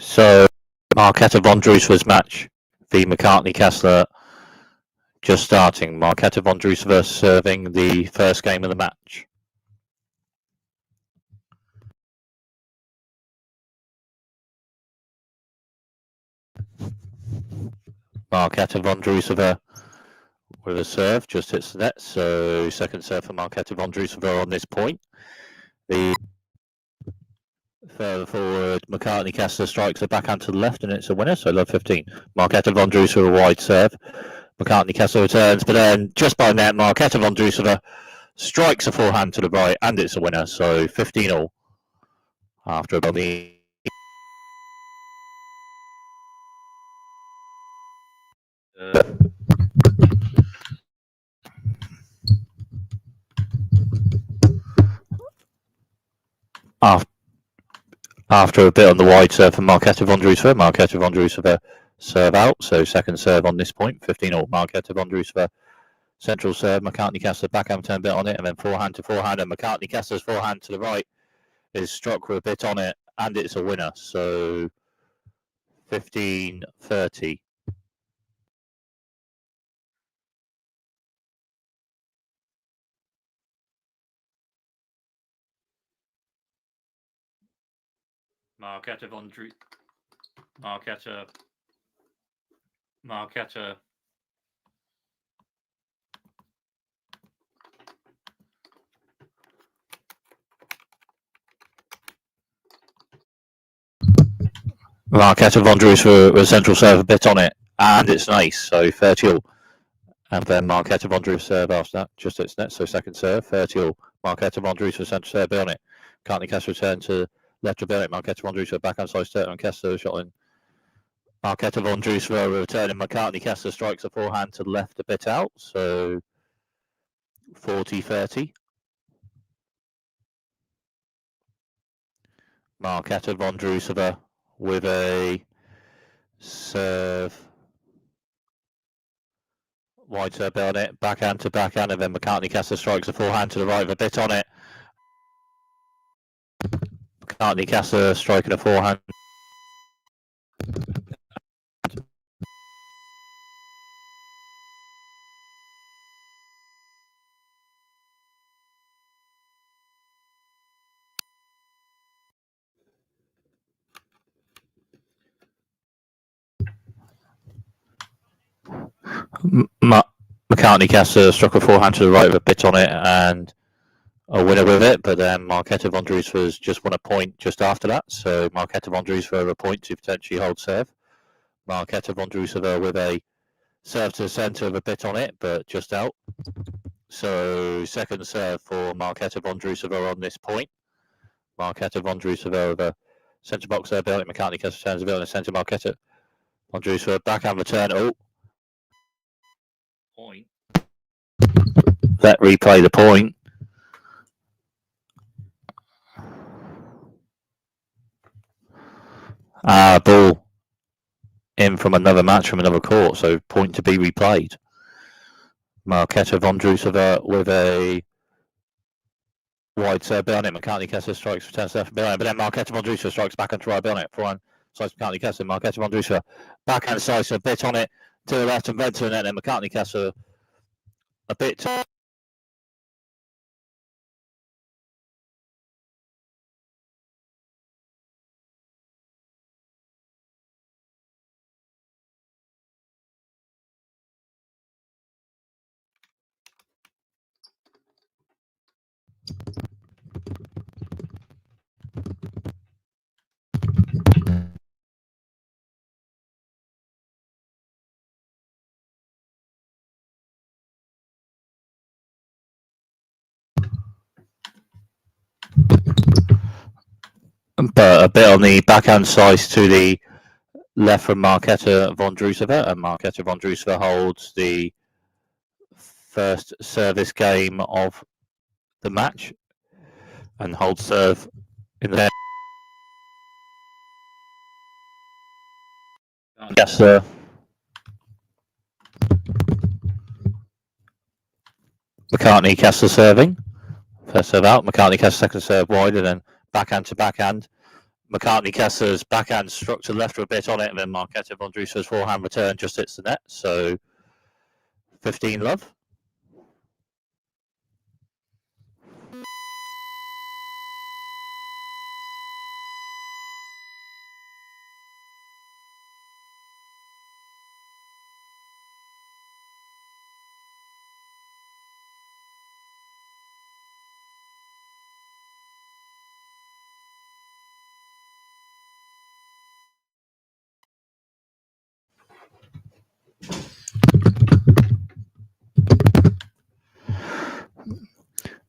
So Marketa Vondrousova's match, the McCartney Kessler, just starting. Marketa Vondrousova serving the first game of the match. Marketa Vondrousova with a serve, just hits the net. So second serve for Marketa Vondrousova on this point. The further forward, McCartney Kessler strikes a backhand to the left, and it's a winner. So love 15. Marketa Vondrousova a wide serve. McCartney Kessler returns, but then just by net, Marketa Vondrousova strikes a forehand to the right, and it's a winner. So 15-all after about the. After a bit on the wide serve from Marketa Vondrousova serve out, so second serve on this point, 15-all. Marketa Vondrousova central serve, McCartney Kessler backhand turn bit on it, and then forehand to forehand, and McCartney Kessler's forehand to the right is struck with a bit on it, and it's a winner, so 15-30. Marketa Vondrousova with a central serve a bit on it, and it's nice, so 30-all. And then Marketa Vondrousova serve after that, just its net, so second serve, 30-all. Marketa Vondrousova central serve bit on it. McCartney Kessler return to left of it. Marketa Vondrousova backhand side turn on Kessler, shot in. Marketa Vondrousova returning. McCartney Kessler strikes a forehand to the left a bit out, so 40-30. Marketa Vondrousova with a serve, wide serve on it, backhand to backhand, and then McCartney Kessler strikes a forehand to the right with a bit on it. McCartney Kessler striking a forehand. McCartney Kessler struck a forehand to the right with a bit on it and a winner with it, but then Marketa Vondrousova's just won a point just after that, so Marketa Vondrousova a point to potentially hold serve. Marketa Vondrousova with a serve to the centre with a bit on it, but just out. So second serve for Marketa Vondrousova on this point. Marketa Vondrousova with a centre box serve, McCartney Kessler turns a bit on the centre. Marketa Vondrousova backhand return. Oh, point. Let replay the point. Ball in from another match from another court, so point to be replayed. Marketa Vondrousova with a wide serve on it. McCartney Kessler strikes returns left behind, but then Marketa Vondrousova strikes back and try on it. Forehand slice McCartney Kessler. Marketa Vondrousova backhand slice a bit on it to the left and then to the net, and McCartney Kessler a bit. But a bit on the backhand slice to the left from Marketa Vondrousova, and Marketa Vondrousova holds the first service game of the match and holds serve in the Kessler. McCartney Kessler serving. First serve out. McCartney Kessler second serve wide, and then backhand to backhand. McCartney Kessler's backhand struck to the left a bit on it, and then Marketa Vondrousova's forehand return just hits the net. So 15 love.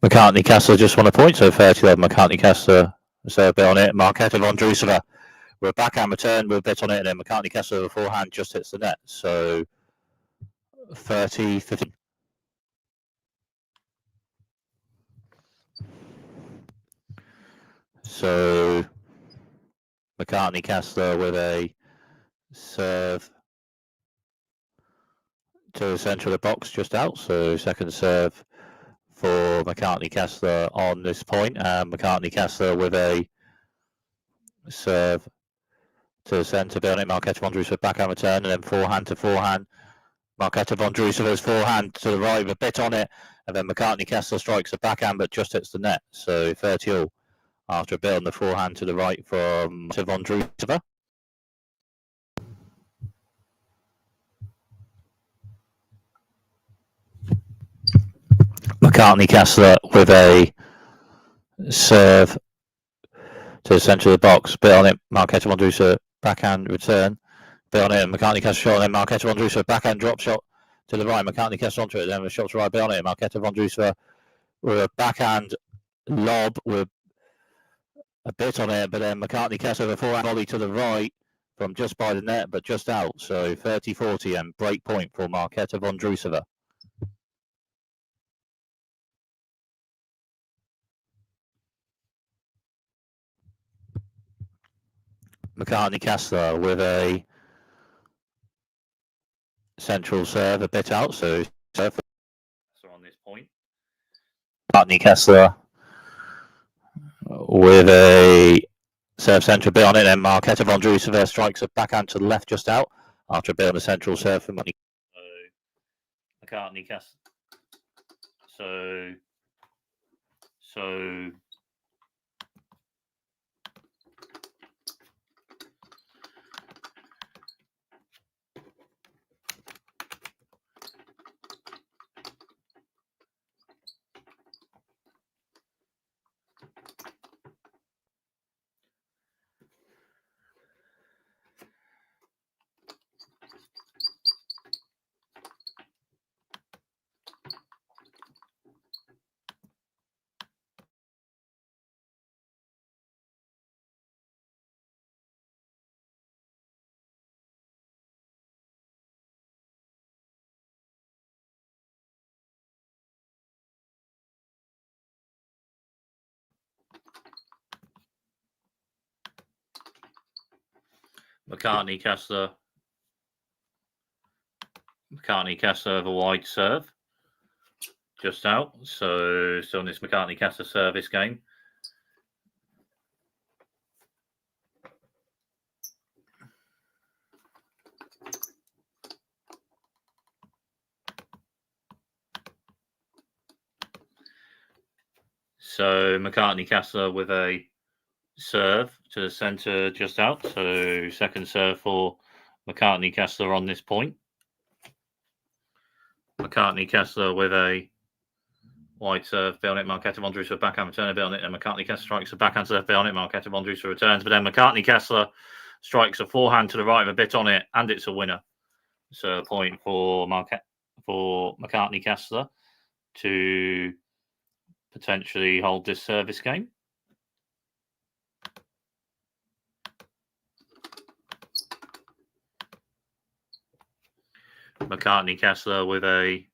McCartney Kessler just won a point, so 30 love. McCartney Kessler, so a bit on it. Marketa Vondrousova with a backhand return with a bit on it, and then McCartney Kessler with a forehand just hits the net. So 30, 15. So McCartney Kessler with a serve to the centre of the box just out. So second serve for McCartney Kessler on this point. And McCartney Kessler with a serve to the centre, bit on it. Marketa Vondrousova backhand return, and then forehand to forehand. Marketa Vondrousova's forehand to the right with a bit on it, and then McCartney Kessler strikes a backhand but just hits the net. So 30 all after a bit on the forehand to the right from Vondrousova. McCartney Kessler with a serve to the centre of the box, bit on it. Marketa Vondrousova backhand return, bit on it. And McCartney Kessler shot, and then Marketa Vondrousova backhand drop shot to the right. McCartney Kessler onto it, then the shot to right, bit on it. Marketa Vondrousova with a backhand lob with a bit on it, but then McCartney Kessler with a forehand volley to the right from just by the net, but just out. So 30-40 and break point for Marketa Vondrousova. McCartney Kessler with a central serve a bit out, so serve on this point. McCartney Kessler with a serve central bit on it, then Marketa Vondrousova strikes a backhand to the left just out after a bit on the central serve for McCartney Kessler. So McCartney Kessler with a wide serve just out. So still in this McCartney Kessler service game. So McCartney Kessler with a serve to the centre just out. So second serve for McCartney Kessler on this point. McCartney Kessler with a wide serve, bit on it. Marketa Vondrousova backhand return a bit on it. And McCartney Kessler strikes a backhand serve, bit on it. Marketa Vondrousova returns, but then McCartney Kessler strikes a forehand to the right with a bit on it, and it's a winner. So a point for McCartney Kessler to potentially hold this service game. McCartney Kessler with a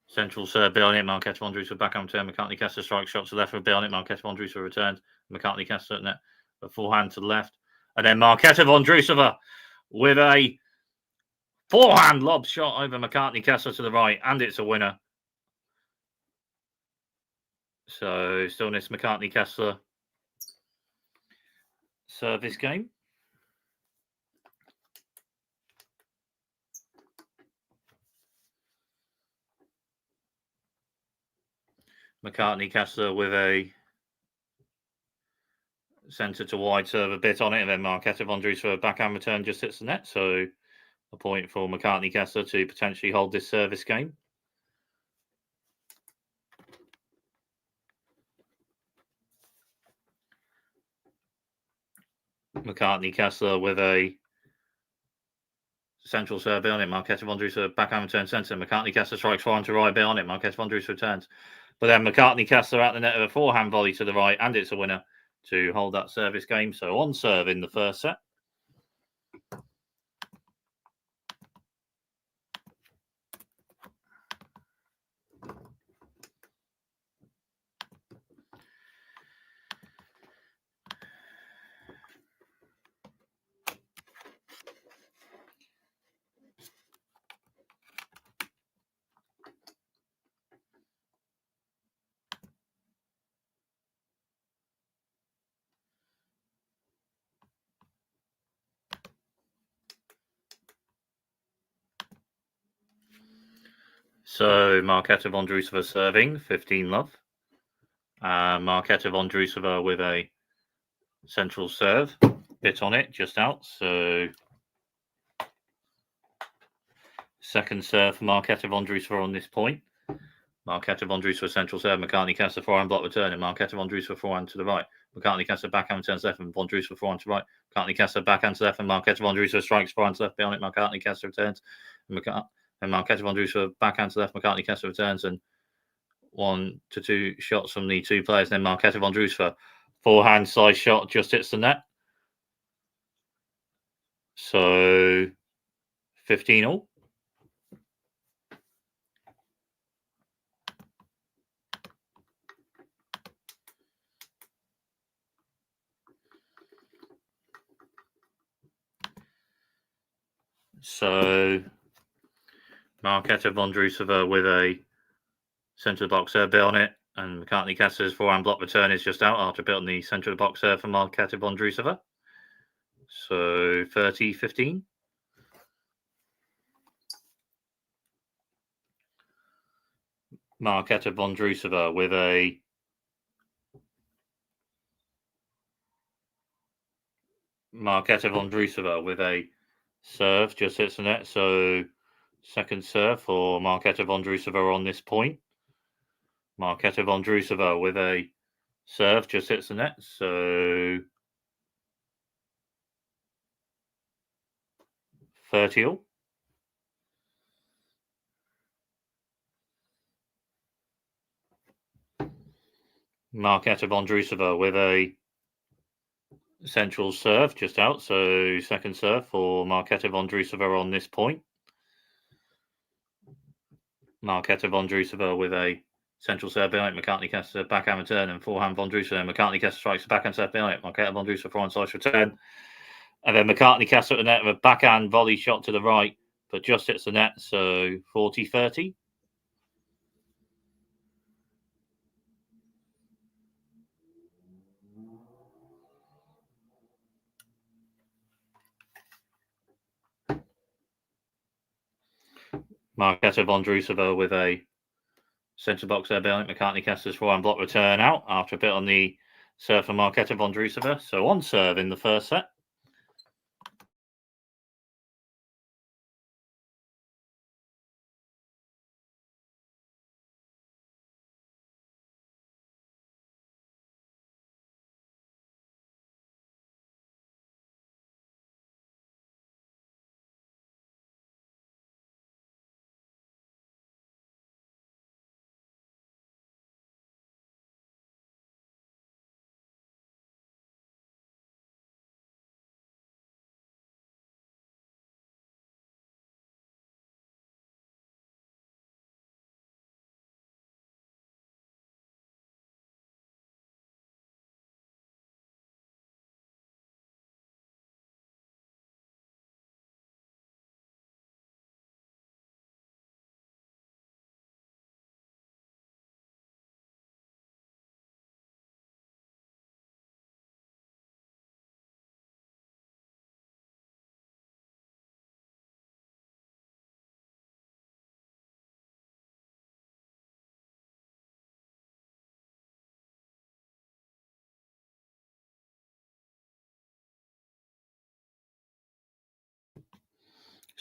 central serve, bit on it. Marketa Vondrousova backhand return. McCartney Kessler strikes shots to the left with a bit on it. Marketa Vondrousova returns. McCartney Kessler net, a forehand to the left. And then Marketa Vondrousova with a forehand lob shot over McCartney Kessler to the right, and it's a winner. So still in this McCartney Kessler service game. McCartney Kessler with a centre to wide serve a bit on it, and then Marketa Vondrousova backhand return just hits the net. So a point for McCartney Kessler to potentially hold this service game. McCartney Kessler with a central serve on it. Marketa Vondrousova backhand return centre. McCartney Kessler strikes forehand to right on it. Marketa Vondrousova returns. But then McCartney Kessler at the net of a forehand volley to the right, and it's a winner to hold that service game. So on serve in the first set. So Marketa Vondrousova serving, 15-love. Marketa Vondrousova with a central serve, bit on it, just out. So second serve for Marketa Vondrousova on this point. Marketa Vondrousova central serve, McCartney Kessler forehand block return, and Marketa Vondrousova forehand to the right. McCartney Kessler backhand returns left, and Vondrousova forehand to right. McCartney Kessler backhand to left, and Marketa Vondrousova strikes forehand to left behind it. McCartney Kessler returns, and Marketa Vondrousova backhand to left. McCartney Kessler returns, and 1 to 2 shots from the two players. And then Marketa Vondrousova forehand slice shot just hits the net. So 15-all. So Marketa Vondrousova with a centre of the box serve bit on it, and McCartney Kessler's forehand block return is just out after building the centre of the box serve for Marketa Vondrousova. So 30-15. Marketa Vondrousova with a serve just hits the net. So second serve for Marketa Vondrousova on this point. Marketa Vondrousova with a serve just hits the net. So 30-all. Marketa Vondrousova with a central serve just out. So second serve for Marketa Vondrousova on this point. Marketa Vondrousova with a central serve behind it. McCartney Kessler backhand return and forehand Vondrousova. And McCartney Kessler strikes the backhand serve behind it. Marketa Vondrousova forehand slice return. And then McCartney Kessler at the net with a backhand volley shot to the right, but just hits the net. So 40-30. Marketa Vondrousova with a centre box there behind McCartney Kessler's forehand block return out after a bit on the serve for Marketa Vondrousova. So on serve in the first set.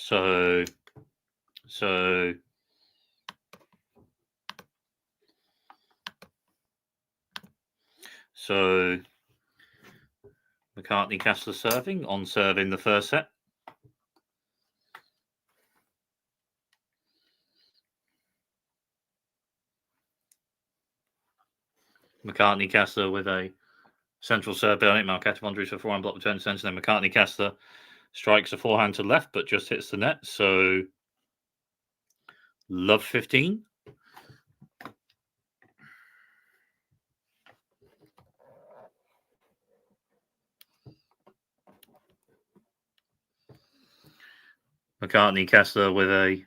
So McCartney Kessler serving, on serving the first set. McCartney Kessler with a central serve on it. Marketa Vondrousova forehand block return to centre. Then McCartney Kessler strikes a forehand to left, but just hits the net. So love 15. McCartney Kessler with a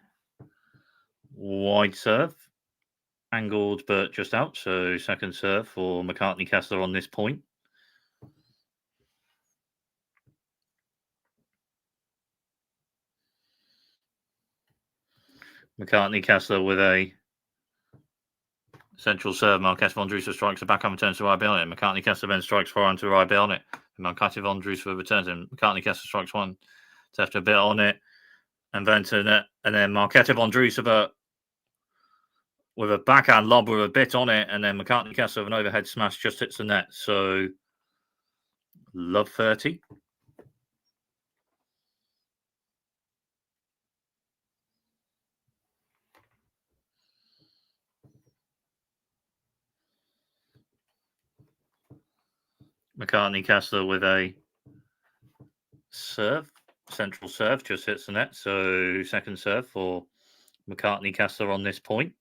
wide serve, angled but just out. So second serve for McCartney Kessler on this point. McCartney Kessler with a central serve. Marketa Vondrousova strikes a backhand returns to right on it. McCartney Kessler then strikes forehand to right on it. Marketa Vondrousova returns and McCartney Kessler strikes one left a bit on it, and then to net, and then Marketa Vondrousova with a backhand lob with a bit on it, and then McCartney Kessler with an overhead smash just hits the net. So love 30. McCartney Kessler with a serve, central serve, just hits the net. So second serve for McCartney Kessler on this point.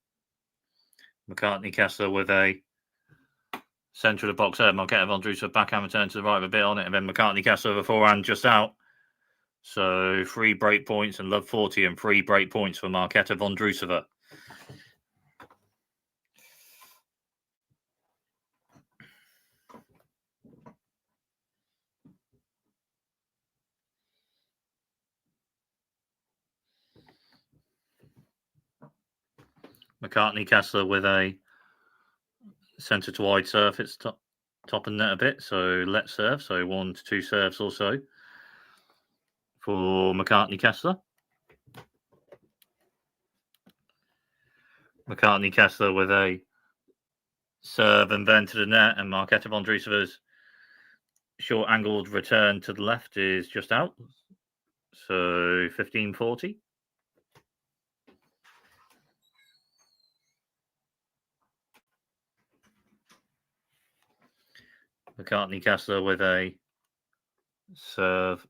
McCartney Kessler with a centre of the box serve. Marketa Vondrousova backhand return to the right with a bit on it, and then McCartney Kessler with a forehand just out. So 3 break points and love 40 and 3 break points for Marketa Vondrousova. McCartney Kessler with a centre to wide serve. It's top and net a bit, so let's serve. So 1 to 2 serves or so for McCartney Kessler. McCartney Kessler with a serve and then to the net, and Marketa Vondrousova's short angled return to the left is just out. So 15-40. McCartney Kessler with a serve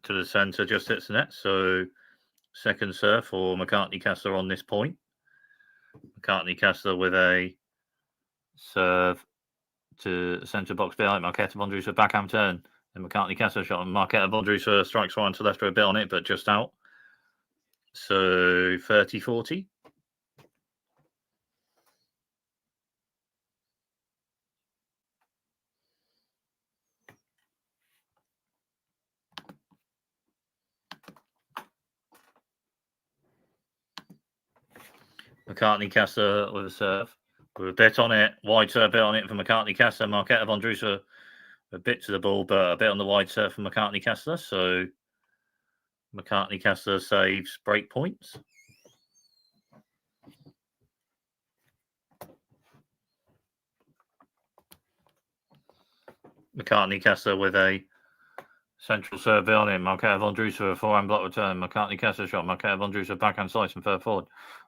to the centre, just hits the net. So second serve for McCartney Kessler on this point. McCartney Kessler with a serve to centre box behind Marketa Vondrousova backhand turn. And McCartney Kessler shot, and Marketa Vondrousova strikes one to left with a bit on it, but just out. So 30-40. McCartney Kessler with a serve, with a bit on it, wide serve bit on it for McCartney Kessler. Marketa Vondrousova a bit to the ball, but a bit on the wide serve for McCartney Kessler. So McCartney Kessler saves break points. McCartney Kessler with a central serve bit on it. Marketa Vondrousova forehand block return. McCartney Kessler shot. Marketa Vondrousova backhand slice and further forward.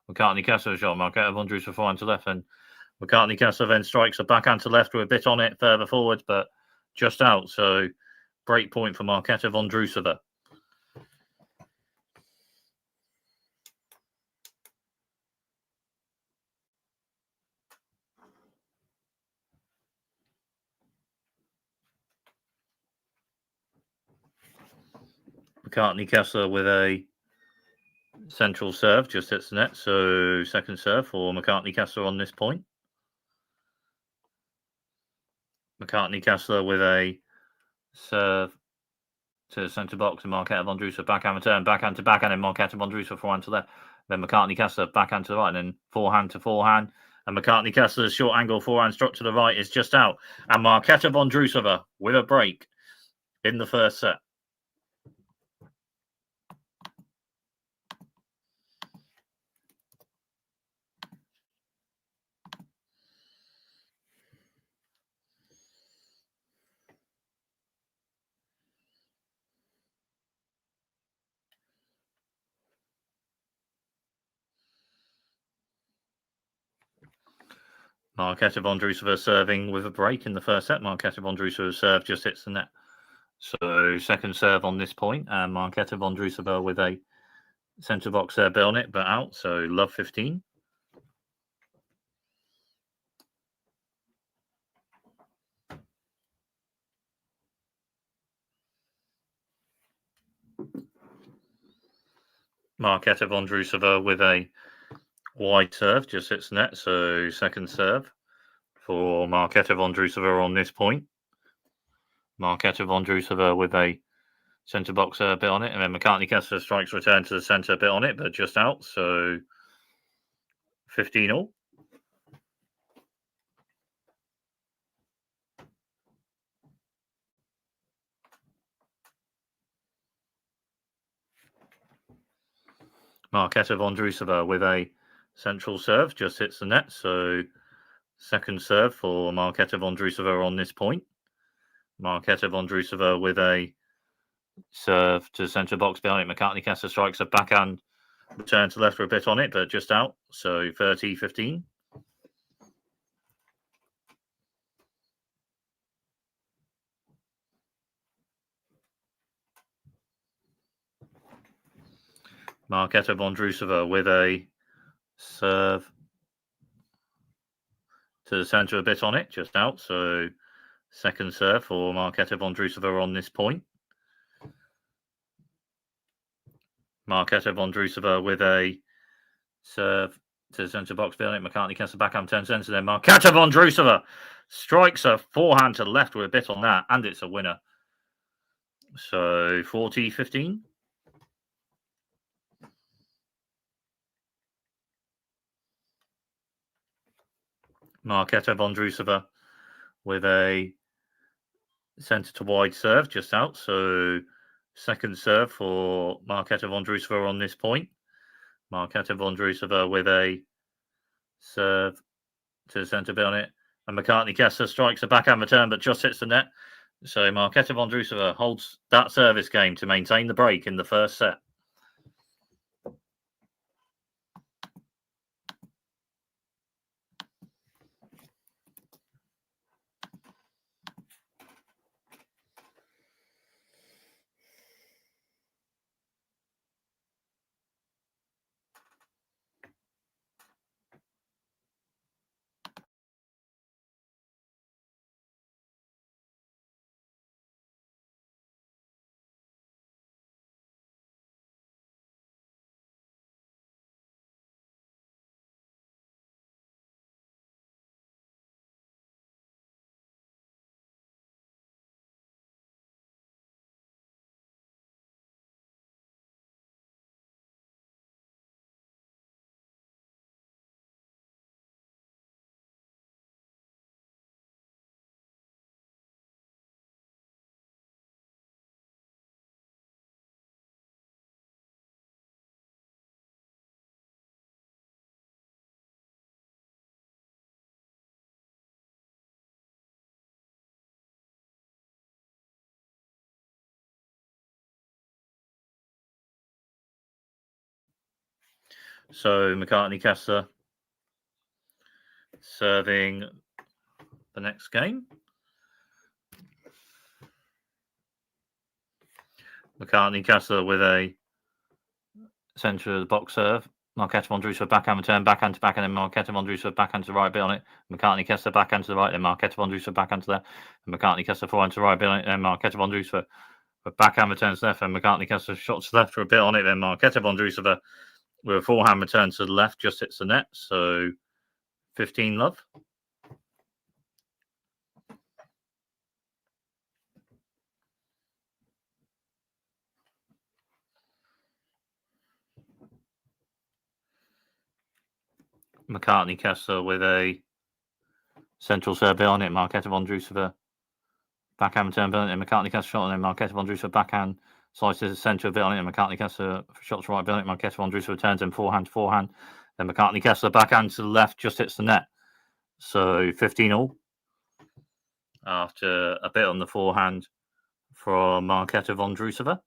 McCartney Kessler shot. Marketa Vondrousova forehand to left, and McCartney Kessler then strikes a backhand to left with a bit on it further forward, but just out. So break point for Marketa Vondrousova. McCartney Kessler with a central serve, just hits the net. So second serve for McCartney Kessler on this point. McCartney Kessler with a serve to centre box, and Marketa Vondrousova backhand return, backhand to backhand, and Marketa Vondrousova forehand to left. Then McCartney Kessler backhand to the right, and then forehand to forehand. And McCartney Kessler's short angle forehand struck to the right is just out. And Marketa Vondrousova with a break in the first set. Marketa Vondrousova serving with a break in the first set. Marketa Vondrousova's serve just hits the net. So second serve on this point, and Marketa Vondrousova with a centre box serve bit on it, but out. So love 15. Marketa Vondrousova with a wide serve, just hits the net. So second serve for Marketa Vondrousova on this point. Marketa Vondrousova with a centre box bit on it, and then McCartney Kessler strikes return to the centre bit on it, but just out. So 15 all. Marketa Vondrousova with a central serve, just hits the net. So second serve for Marketa Vondrousova on this point. Marketa Vondrousova with a serve to centre box behind it. McCartney Kessler strikes a backhand return to left for a bit on it, but just out. So 30-15. Marketa Vondrousova with a serve to the centre a bit on it, just out. So second serve for Marketa Vondrousova on this point. Marketa Vondrousova with a serve to the centre box behind it. McCartney Kessler backhand turn centre. Then Marketa Vondrousova strikes a forehand to the left with a bit on that, and it's a winner. So 40-15. Marketa Vondrousova with a centre to wide serve, just out. So second serve for Marketa Vondrousova on this point. Marketa Vondrousova with a serve to the centre bit on it. And McCartney Kessler strikes a backhand return, but just hits the net. So Marketa Vondrousova holds that service game to maintain the break in the first set. So McCartney Kessler serving the next game. McCartney Kessler with a centre of the box serve. Marketa Vondrousova backhand return, backhand to backhand, and Marketa Vondrousova backhand to the right bit on it. McCartney Kessler backhand to the right, then Marketa Vondrousova backhand to the left, and McCartney Kessler forehand to the right bit on it, and Marketa Vondrousova backhand returns left, and McCartney Kessler shots left for a bit on it, then Marketa Vondrousova with a forehand return to the left just hits the net. So 15 love. McCartney Kessler with a central serve bit on it. Marketa Vondrousova backhand return bit on it. And McCartney Kessler shot on it. Marketa Vondrousova backhand slices the centre a bit on it. And McCartney Kessler shots right bit on it. Marketa Vondrousova returns in forehand to forehand. Then McCartney Kessler backhand to the left just hits the net. So 15 all. After a bit on the forehand from Marketa Vondrousova.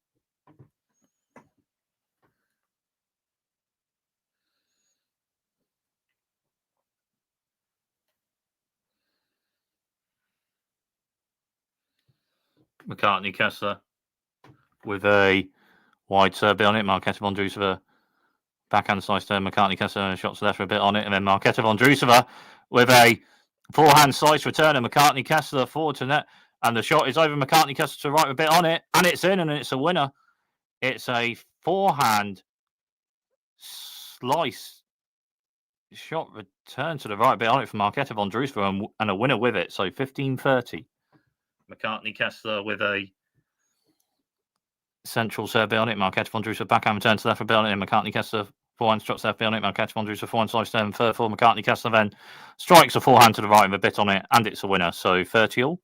McCartney Kessler with a wide serve bit on it. Marketa Vondrousova backhand slice turn. McCartney Kessler shots left for a bit on it, and then Marketa Vondrousova with a forehand slice return, and McCartney Kessler forward to net, and the shot is over. McCartney Kessler to right with a bit on it, and it's in, and it's a winner. It's a forehand slice shot return to the right bit on it from Marketa Vondrousova, and a winner with it. So 15-30. McCartney Kessler with a central serve bit on it. Marketa Vondrousova backhand return to left for a bit on it, and McCartney Kessler forehand shots left bit on it. Marketa Vondrousova forehand slice turn third for McCartney Kessler, then strikes a forehand to the right with a bit on it, and it's a winner. So 30 all.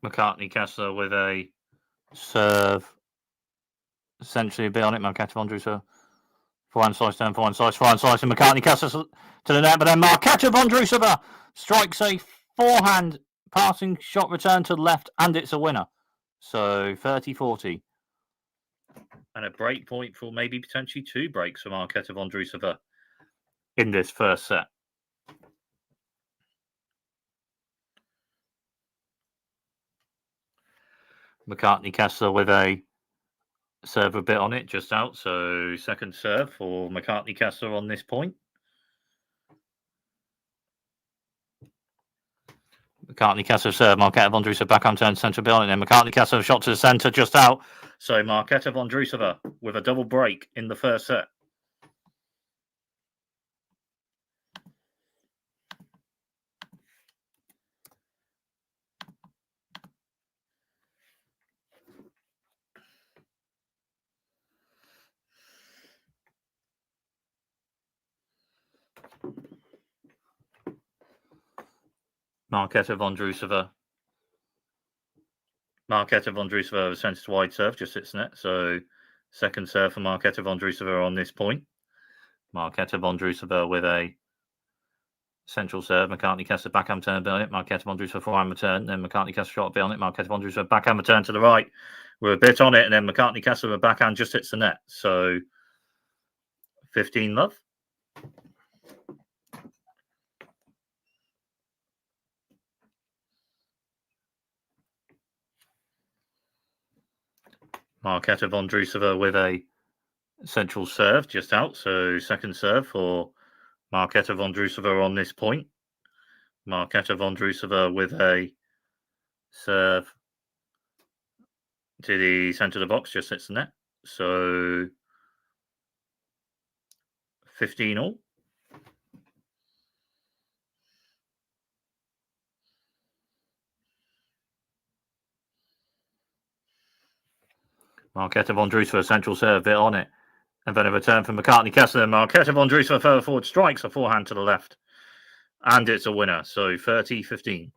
McCartney Kessler with a serve essentially a bit on it. Marketa Vondrousova forehand slice turn, forehand slice, and McCartney Kessler to the net, but then Marketa Vondrousova strikes a forehand passing shot return to the left, and it's a winner. So 30-40. And a break point for maybe potentially 2 breaks for Marketa Vondrousova in this first set. McCartney Kessler with a serve a bit on it, just out. So second serve for McCartney Kessler on this point. McCartney Kessler serve, Marketa Vondrousova backhand turn centre bit on it, and then McCartney Kessler shot to the centre, just out. So Marketa Vondrousova with a double break in the first set. Marketa Vondrousova centre to wide serve, just hits net. So second serve for Marketa Vondrousova on this point. Marketa Vondrousova with a central serve. McCartney Kessler backhand turn bit on it. Marketa Vondrousova forehand return. Then McCartney Kessler shot a bit on it. Marketa Vondrousova backhand return to the right with a bit on it. And then McCartney Kessler with a backhand just hits the net. So 15 love. Marketa Vondrousova with a central serve just out. So second serve for Marketa Vondrousova on this point. Marketa Vondrousova with a serve to the centre of the box, just hits the net. So 15 all. Marketa Vondrousova central serve bit on it, and then a return from McCartney Kessler. Marketa Vondrousova further forward strikes a forehand to the left, and it's a winner. So 30-15.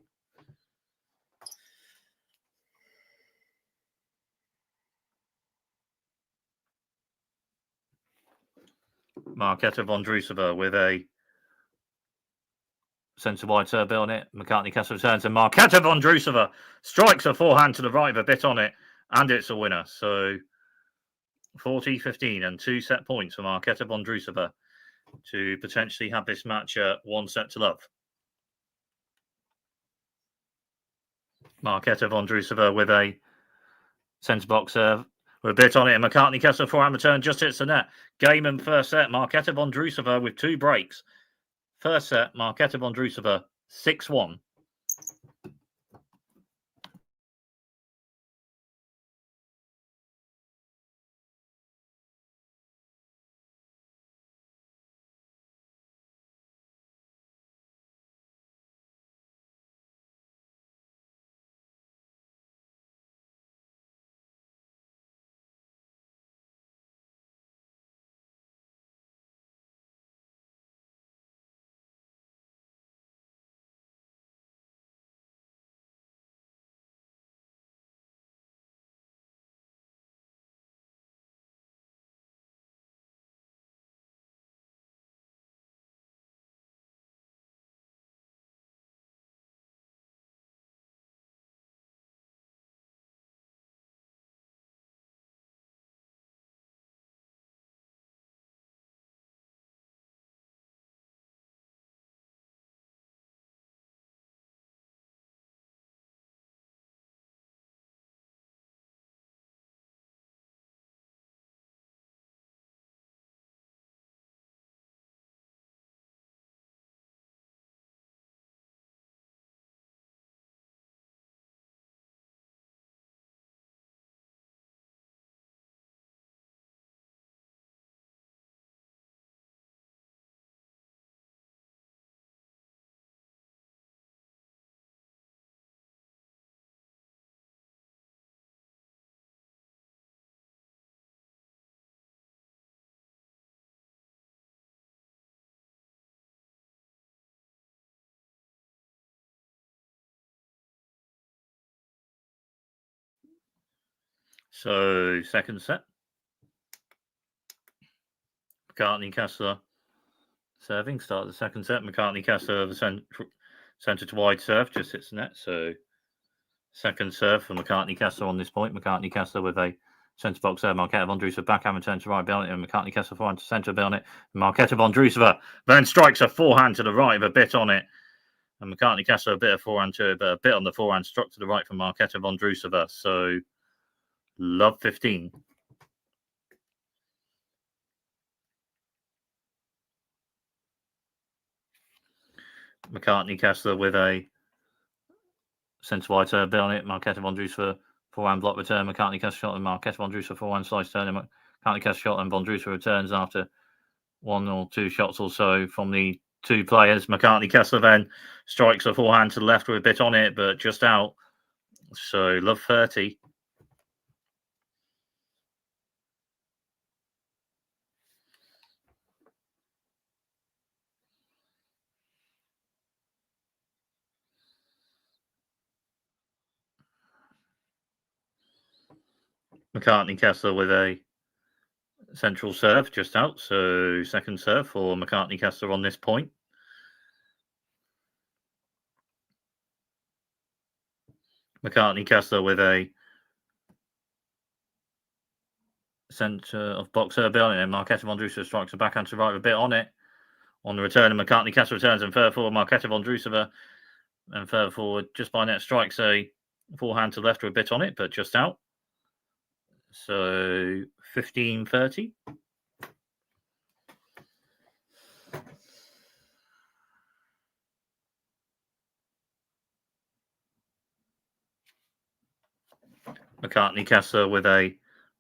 Marketa Vondrousova with a centre wide serve bit on it. McCartney Kessler returns, and Marketa Vondrousova strikes a forehand to the right with a bit on it, and it's a winner. So 40-15 and 2 set points for Marketa Vondrousova to potentially have this match 1 set to love. Marketa Vondrousova with a centre box serve with a bit on it, and McCartney Kessler forehand return just hits the net. Game and first set. Marketa Vondrousova with 2 breaks. First set, Marketa Vondrousova 6-1. So second set. McCartney Kessler serving. Start the second set. McCartney Kessler, the centre to wide serve, just hits the net. So second serve for McCartney Kessler on this point. McCartney Kessler with a centre box serve. Marketa Vondrousova backhand return to right beyond it, and McCartney Kessler forehand to centre beyond it. Marketa Vondrousova then strikes a forehand to the right with a bit on it. And McCartney Kessler a bit of forehand to it, but a bit on the forehand struck to the right from Marketa Vondrousova. So love 15. McCartney Kessler with a centre wide serve bit on it. Marketa Vondrousova forehand block return. McCartney Kessler shot and Marketa Vondrousova forehand slice turn. McCartney Kessler shot and Vondrousova returns after one or two shots or so from the two players. McCartney Kessler then strikes a forehand to the left with a bit on it, but just out. So love 30. McCartney Kessler with a central serve just out. So second serve for McCartney Kessler on this point. McCartney Kessler with a centre of box serve on it, and Marketa Vondrousova strikes a backhand to right with a bit on it. On the return, and McCartney Kessler returns and further forward, Marketa Vondrousova, and further forward, just by net strikes a forehand to left with a bit on it, but just out. So 15-30. McCartney Kessler with a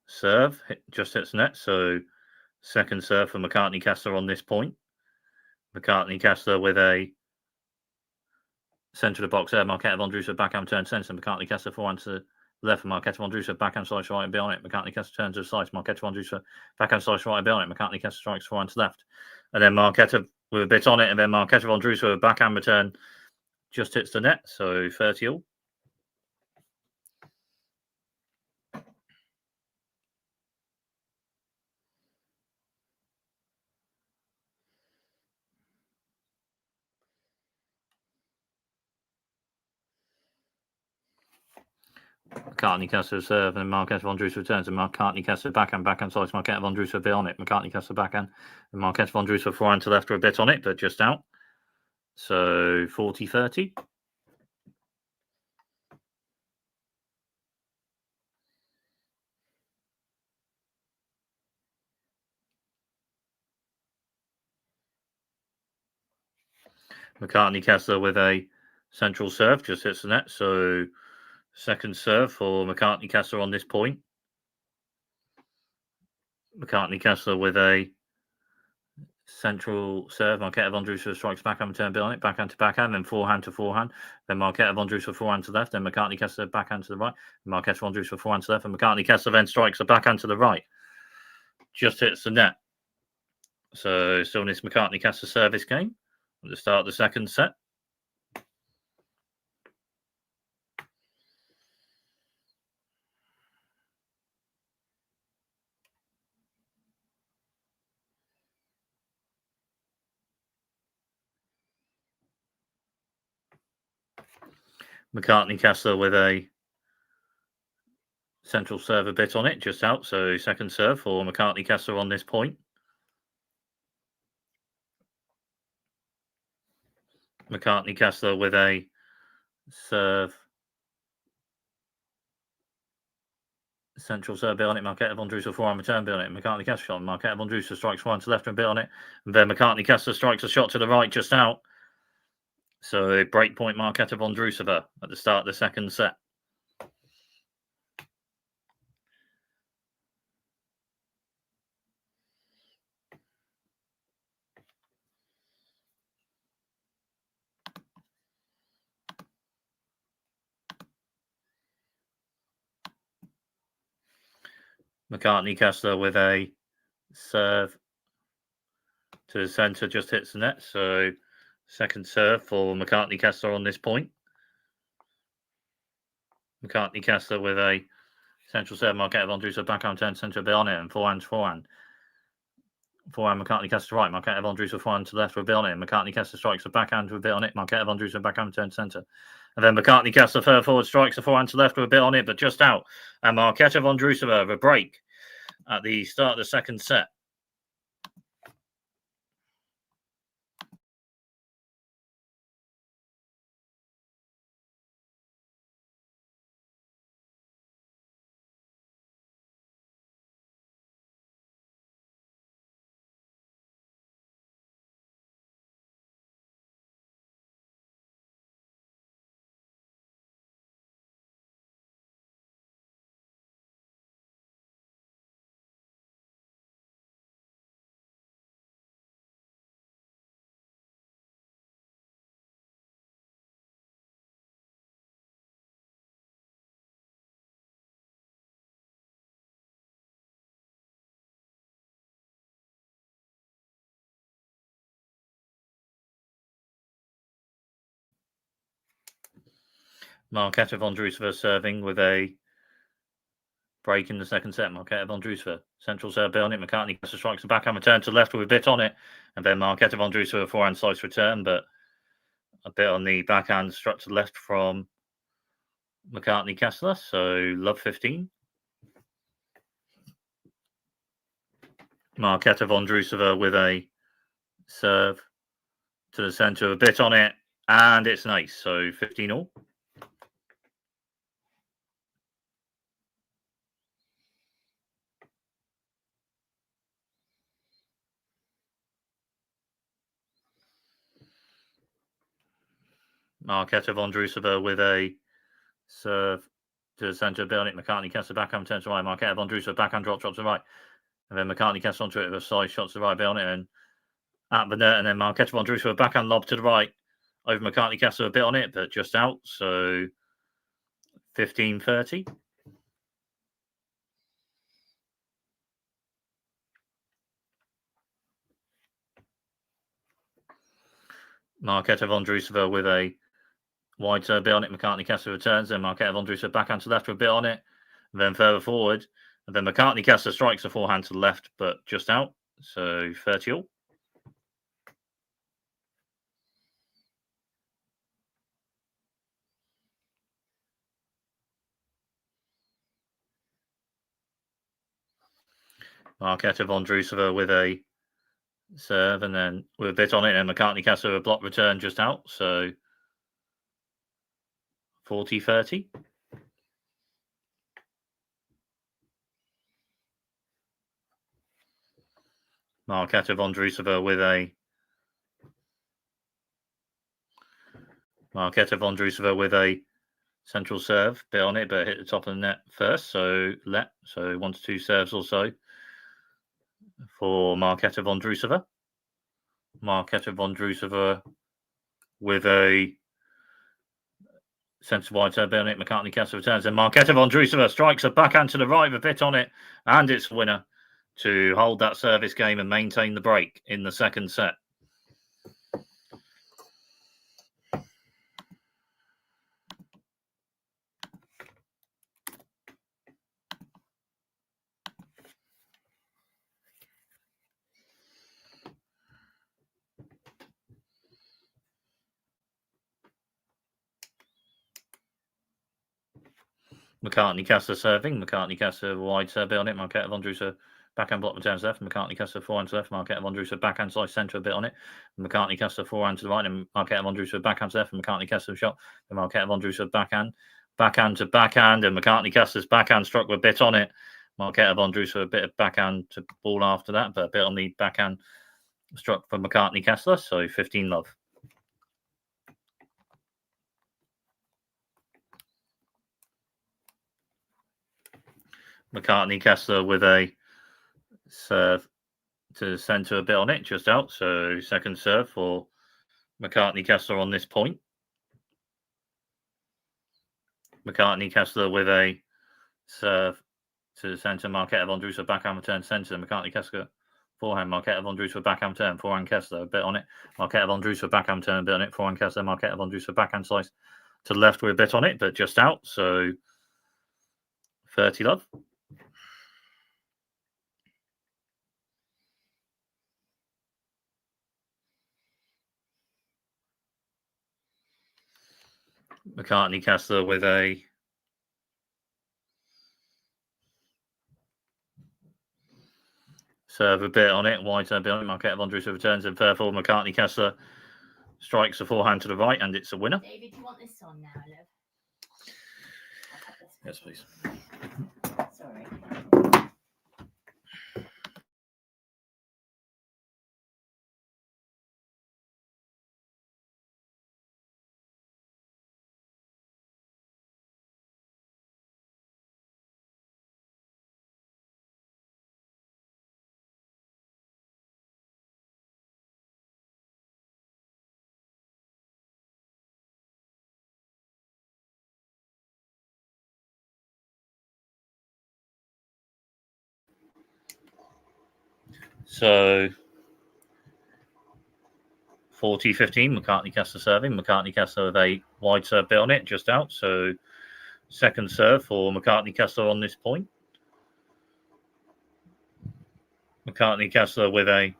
serve, just hits net. So second serve for McCartney Kessler on this point. McCartney Kessler with a centre of the box there. Marketa Vondrousova backhand turn centre. McCartney Kessler forehand to left. Marketa Vondrousova backhand slice right and beyond it. McCartney Kessler turns to the slice. Marketa Vondrousova backhand slice right and beyond it. McCartney Kessler strikes forehand to left. And then Marketa with a bit on it. And then Marketa Vondrousova backhand return just hits the net. So 30 all. McCartney Kessler serve and Marketa Vondrousova returns and Marketa Kessler backhand slice. Marketa Vondrousova a bit on it. McCartney Kessler backhand and Marketa Vondrousova forehand to left with a bit on it, but just out. So 40-30. McCartney Kessler with a central serve just hits the net. So second serve for McCartney Kessler on this point. McCartney Kessler with a central serve. Marketa Vondrousova strikes backhand return bit on it. Backhand to backhand, then forehand to forehand. Then Marketa Vondrousova forehand to left. Then McCartney Kessler backhand to the right. Marketa Vondrousova forehand to left. And McCartney Kessler then strikes a backhand to the right. Just hits the net. So still in this McCartney Kessler service game at the start of the second set. McCartney Kessler with a central serve a bit on it, just out. So second serve for McCartney Kessler on this point. McCartney Kessler with a serve. Central serve bit on it. Marketa Vondrousova forehand return bit on it. McCartney Kessler shot. Marketa Vondrousova strikes one to left and bit on it. And then McCartney Kessler strikes a shot to the right, just out. So break point Marketa Vondrousova at the start of the second set. McCartney Kessler with a serve to the centre, just hits the net. So second serve for McCartney Kessler on this point. McCartney Kessler with a Central serve, Marketa Vondrousova backhand turn, centre a bit on it, and forehand. Forehand, McCartney Kessler to right, Marketa Vondrousova forehand to left with a bit on it, and McCartney Kessler strikes a backhand with a bit on it, Marketa Vondrousova backhand turn centre. And then McCartney Kessler further forward strikes a forehand to left with a bit on it, but just out. And Marketa Vondrousova with a break at the start of the second set. Marketa Vondrousova serving with a break in the second set. Marketa Vondrousova, central serve bit on it. McCartney Kessler strikes a backhand return to left with a bit on it. And then Marketa Vondrousova forehand slice return, but a bit on the backhand struck to left from McCartney Kessler. So love 15. Marketa Vondrousova with a serve to the centre, a bit on it, and it's nice. So 15 all. Marketa Vondrousova with a serve to the centre, a bit on it. McCartney Kessler backhand turn to right. Marketa Vondrousova backhand drop to right. And then McCartney Kessler onto it with a side shot to the right, bit on it, and at the net. And then Marketa Vondrousova backhand lob to the right over McCartney Kessler, a bit on it, but just out. So 15-30. Marketa Vondrousova with a wide serve, bit on it. McCartney Kessler returns, then Marketa Vondrousova backhand to left with a bit on it, and then further forward. And then McCartney Kessler strikes a forehand to the left, but just out. So 30 all. Marketa Vondrousova with a serve, and then with a bit on it, and McCartney Kessler a block return just out. So 40-30. Marketa Vondrousova with a central serve, bit on it, but hit the top of the net first. So 1 to 2 serves or so for Marketa Vondrousova. Marketa Vondrousova with a centre wide serve, bit on it. McCartney Kessler returns, and Marketa Vondrousova strikes a backhand to the right with a bit on it, and it's a winner to hold that service game and maintain the break in the second set. McCartney Kessler serving. McCartney Kessler wide serve, bit on it. Marketa Vondrousova backhand block returns left. McCartney Kessler forehand to left. Marketa Vondrousova backhand slice centre, a bit on it. McCartney Kessler forehand to the right, and Marketa Vondrousova backhand to left. And McCartney Kessler shot. And Marketa Vondrousova backhand to backhand, and McCartney Kessler's backhand struck with a bit on it. Marketa Vondrousova a bit of backhand to ball after that, but a bit on the backhand struck for McCartney Kessler. So 15 love. McCartney Kessler with a serve to the centre, a bit on it, just out. So second serve for McCartney Kessler on this point. McCartney Kessler with a serve to the centre. Marketa Vondrousova backhand return centre. McCartney Kessler forehand. Marketa Vondrousova backhand turn. Forehand Kessler, a bit on it. Marketa Vondrousova backhand turn, a bit on it. Forehand Kessler. Marketa Vondrousova backhand slice to the left with a bit on it, but just out. So 30 love. McCartney Kessler with a serve a bit on it. Wide serve on it. Marketa Vondrousova returns and therefore McCartney Kessler strikes a forehand to the right, and it's a winner. David, do you want this on now, love? Yes, please. Sorry. So 40-15, McCartney Kessler serving. McCartney Kessler with a wide serve bit on it, just out. So second serve for McCartney Kessler on this point. McCartney Kessler with a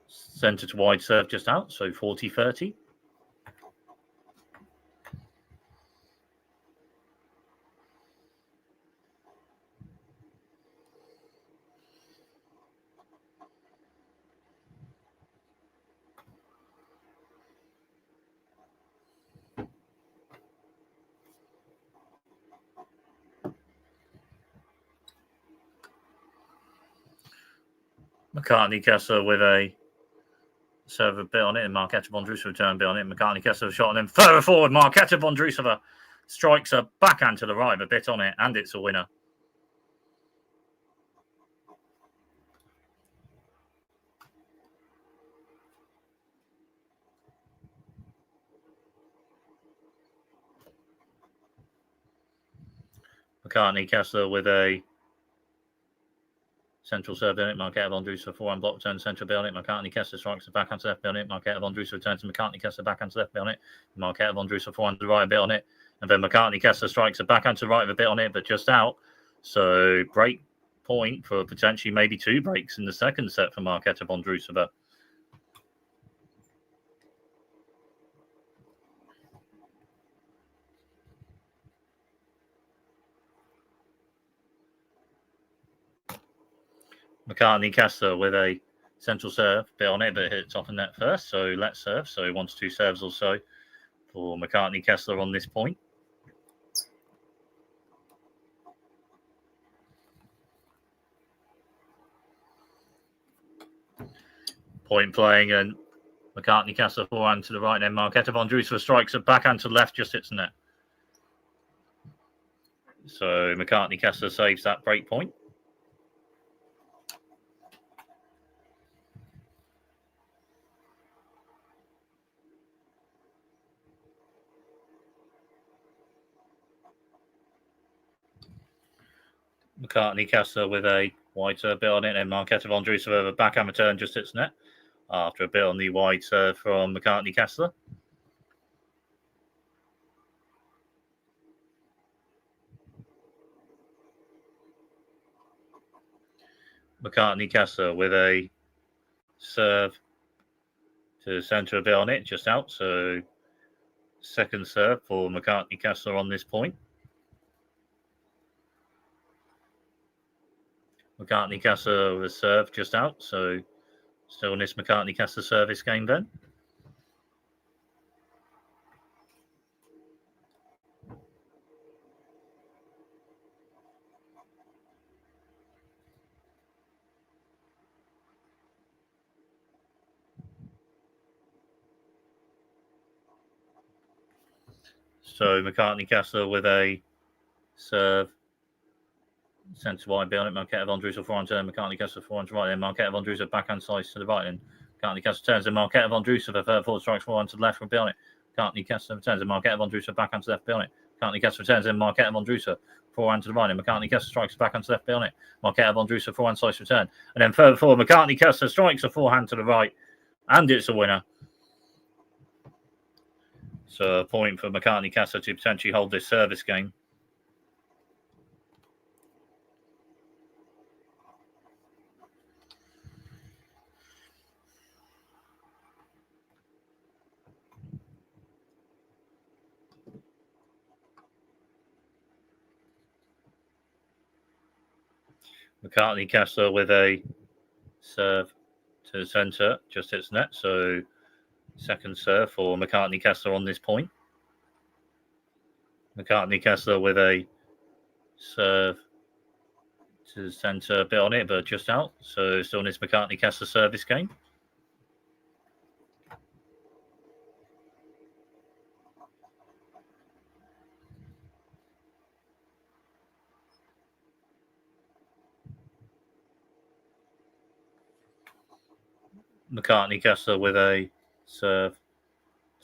centre to wide serve just out. So 40-30. McCartney Kessler with a serve a bit on it, and Marketa Vondrousova return bit on it. McCartney Kessler shot, and then further forward, Marketa Vondrousova strikes a backhand to the right, a bit on it, and it's a winner. McCartney Kessler with a central serve on it. Marketa Vondrousova forehand block return central bit on it. McCartney Kessler strikes the backhand to left bit on it. Marketa Vondrousova returns to McCartney Kessler backhand to left bit on it. Marketa Vondrousova forehand to the right a bit on it. And then McCartney Kessler strikes a backhand to the right of a bit on it, but just out. So break point for potentially maybe 2 breaks in the second set for Marketa Vondrousova. McCartney Kessler with a central serve bit on it, but it hits off the net first. So let's serve. So 1 to 2 serves or so for McCartney Kessler on this point. Point playing, and McCartney Kessler forehand to the right, then Marketa Vondrousova strikes a backhand to the left, just hits the net. So McCartney Kessler saves that break point. McCartney Kessler with a wide serve bit on it, and Marketa Vondrousova with a backhand return just hits net after a bit on the wide serve from McCartney Kessler. McCartney Kessler with a serve to the centre a bit on it, just out. So second serve for McCartney Kessler on this point. McCartney Kessler with a serve just out. So still in this McCartney Kessler service game then. So McCartney Kessler with a serve centre wide bit on it. Marketa Vondrousova forehand turn. McCartney Kessler forehand to right. Then Marketa Vondrousova backhand slice to the right. And McCartney Kessler turns. And Marketa Vondrousova third forward strikes forehand to the left from bit on it. McCartney Kessler returns. And Marketa Vondrousova backhand to the left bit on it. McCartney Kessler returns. And Marketa Vondrousova forehand to the right. And McCartney Kessler strikes backhand to the left bit on it. Marketa Vondrousova forehand slice return. And then further forward, McCartney Kessler strikes a forehand to the right. And it's a winner. So a point for McCartney Kessler to potentially hold this service game. McCartney Kessler with a serve to the centre, just hits net. So second serve for McCartney Kessler on this point. McCartney Kessler with a serve to the centre, a bit on it, but just out. So still needs McCartney Kessler service game. McCartney Kessler with a serve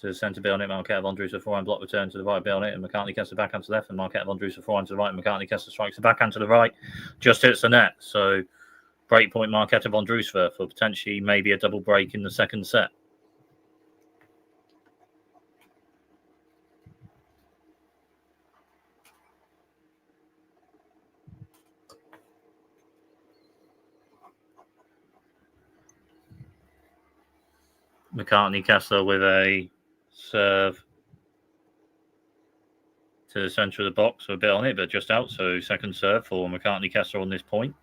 to the centre, bit on it. Marketa Vondrousova forehand block return to the right, bit on it, and McCartney Kessler backhand to the left, and Marketa Vondrousova forehand to the right. And McCartney Kessler strikes the backhand to the right, just hits the net. So break point Marketa Vondrousova for potentially maybe a double break in the second set. McCartney Kessler with a serve to the centre of the box, so a bit on it, but just out. So second serve for McCartney Kessler on this point.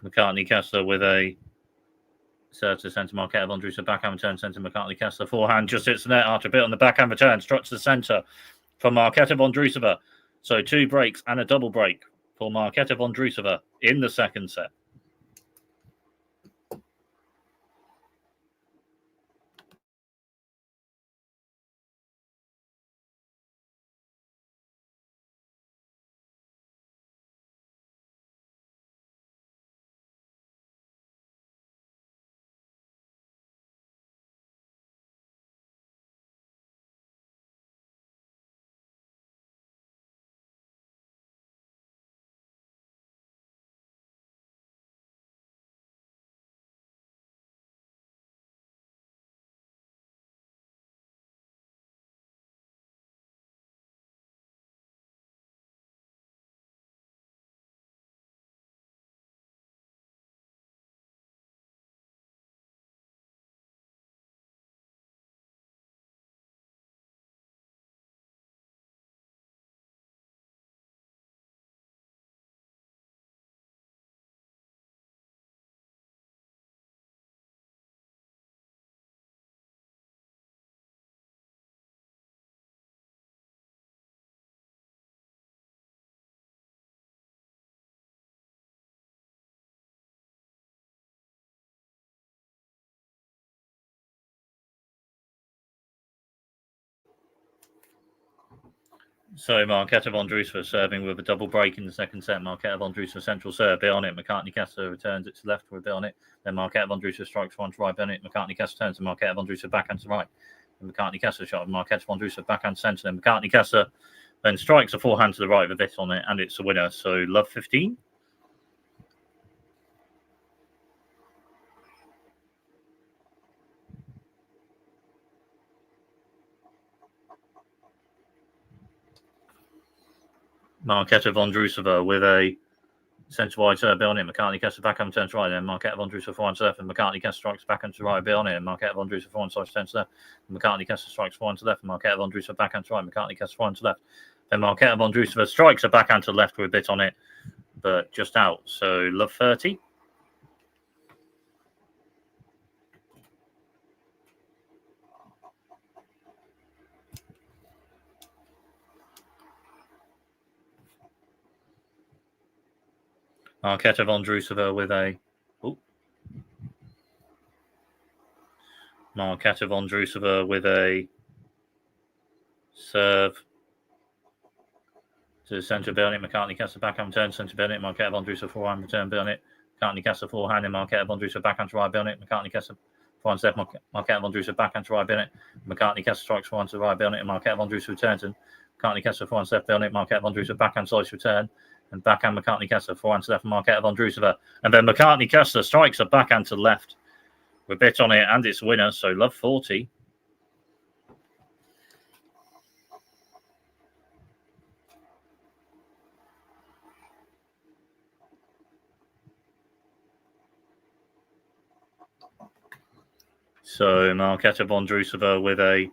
McCartney Kessler with a serve to the centre, Marketa Vondrousova backhand return centre, McCartney Kessler forehand just hits the net after a bit on the backhand return, struck to the centre for Marketa Vondrousova. So 2 breaks and a double break for Marketa Vondrousova in the second set. So Marketa Vondrousova serving with a double break in the second set. Marketa Vondrousova central serve, bit on it. McCartney Kessler returns it to left for a bit on it. Then Marketa Vondrousova strikes one to right, bit on it. McCartney Kessler turns to Marketa Vondrousova backhand to right. And McCartney Kessler shot Marketa Vondrousova backhand to centre. Then McCartney Kessler then strikes a forehand to the right with a bit on it, and it's a winner. So love 15. Marketa Vondrousova with a centre wide serve, bit on it. McCartney Kessler backhand turns right, then Marketa Vondrousova forehand to left, and McCartney Kessler strikes backhand to right, bit on it, and Marketa Vondrousova forehand strikes turns to left, and McCartney Kessler strikes forehand to left, and Marketa Vondrousova backhand to right, McCartney Kessler forehand to left, then Marketa Vondrousova strikes a backhand to left with a bit on it, but just out. So love 30. Marketa Vondrousova with a Marketa Vondrousova with a serve to the centre, bit on it. McCartney Kessler backhand turn, centre, bit on it. Marketa Vondrousova forehand return, bit on it. McCartney Kessler forehand, and Marketa Vondrousova backhand to right, bit on it. McCartney Kessler forehand left, Marketa Vondrousova backhand to right, bit on it. McCartney Kessler strikes forehand to the right, bit on it, and Marketa Vondrousova returns, and McCartney Kessler forehand left, bit on it. Marketa Vondrousova backhand slice return, and backhand McCartney Kessler forehand to left, and Marketa Vondrousova, and then McCartney Kessler strikes a backhand to left with a bit on it, and it's a winner. So love 40. So Marketa Vondrousova with a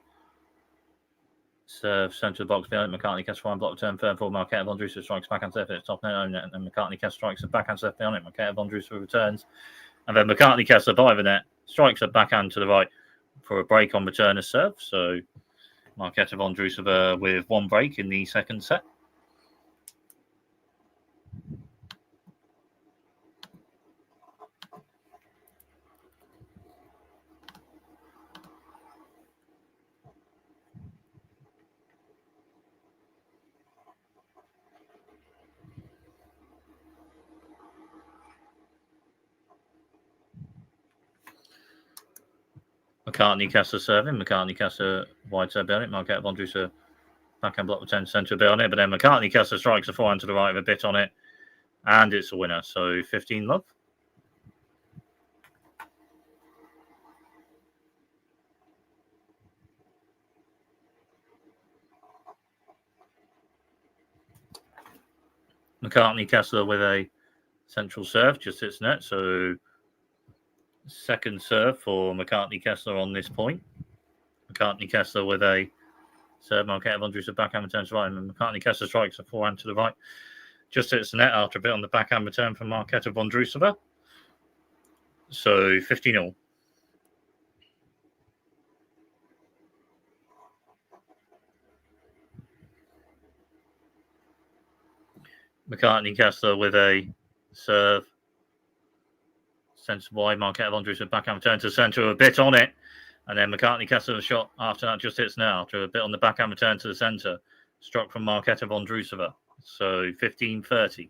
Serve centre of the box behind McCartney Kessler forehand block turn third for Marketa Vondrousova strikes backhand serve at top net and McCartney Kessler strikes a backhand serve behind it. Marketa Vondrousova returns and then McCartney Kessler by the net strikes a backhand to the right for a break on returner's serve. So Marketa Vondrousova with one break in the second set. McCartney Kessler serving. McCartney Kessler wide serve behind it. Marketa Vondrousova backhand block return centre behind it. But then McCartney Kessler strikes a forehand to the right with a bit on it. And it's a winner. So 15-love. McCartney Kessler with a central serve, just hits net. So second serve for McCartney Kessler on this point. McCartney Kessler with a serve. Marketa Vondrousova backhand return to right. And McCartney Kessler strikes a forehand to the right. Just hits the net after a bit on the backhand return from Marketa Vondrousova. So 15-all. McCartney Kessler with a serve. Centre wide. Marketa Vondrousova backhand return to the centre, a bit on it. And then McCartney Kessler shot after that just hits now after a bit on the backhand return to the centre. Struck from Marketa Vondrousova. So 15-30.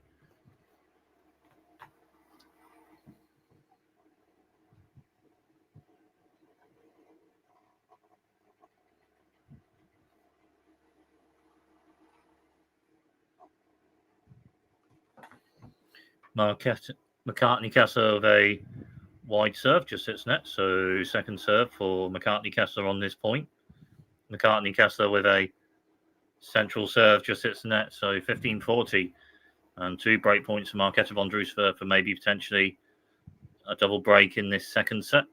McCartney Kessler with a wide serve, just hits net. So second serve for McCartney Kessler on this point. McCartney Kessler with a central serve, just hits net. So 15-40. And 2 break points for Marketa Vondrousova for maybe potentially a double break in this second set.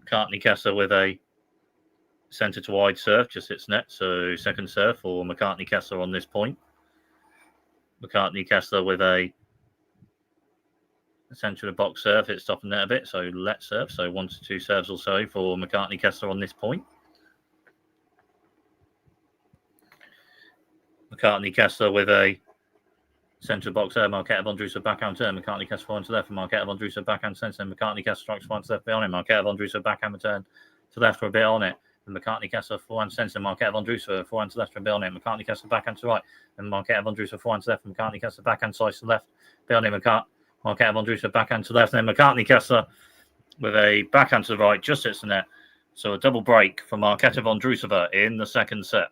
McCartney Kessler with a centre to wide serve, just hits net. So second serve for McCartney Kessler on this point. McCartney Kessler with a centre of the box serve, hits top and net a bit. So let serve. So 1 to 2 serves or so for McCartney Kessler on this point. McCartney Kessler with a centre box serve. Marketa Vondrousova backhand turn. McCartney Kessler forehand to left. And Marketa Vondrousova backhand centre. And McCartney Kessler strikes forehand to left behind him. Marketa Vondrousova backhand return to left for a bit on it. And McCartney Kessler forehand centre. Marketa Vondrousova forehand to left for a bit on it. McCartney Kessler backhand to right. And Marketa Vondrousova forehand to left. And McCartney Kessler backhand slice to left behind him. Marketa Vondrousova backhand to left. And then McCartney Kessler with a backhand to the right just hits the net. So a double break for Marketa Vondrousova in the second set.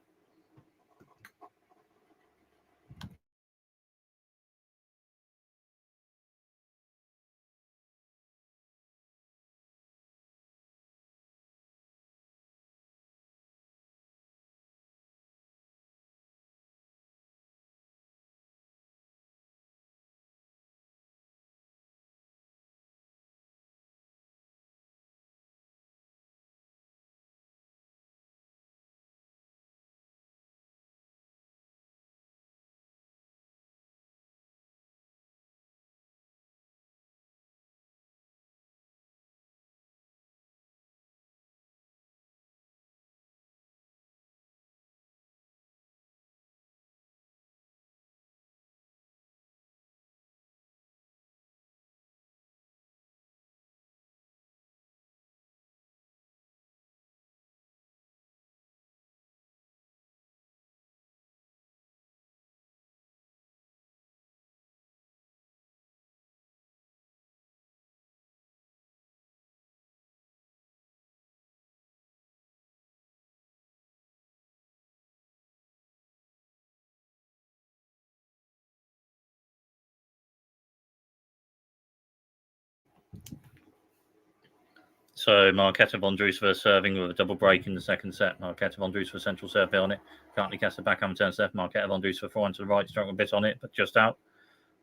So Marketa Vondrousova serving with a double break in the second set. Marketa Vondrousova central serve bit on it. McCartney Kessler backhand returns left. Marketa Vondrousova forehand to the right, struck a bit on it, but just out.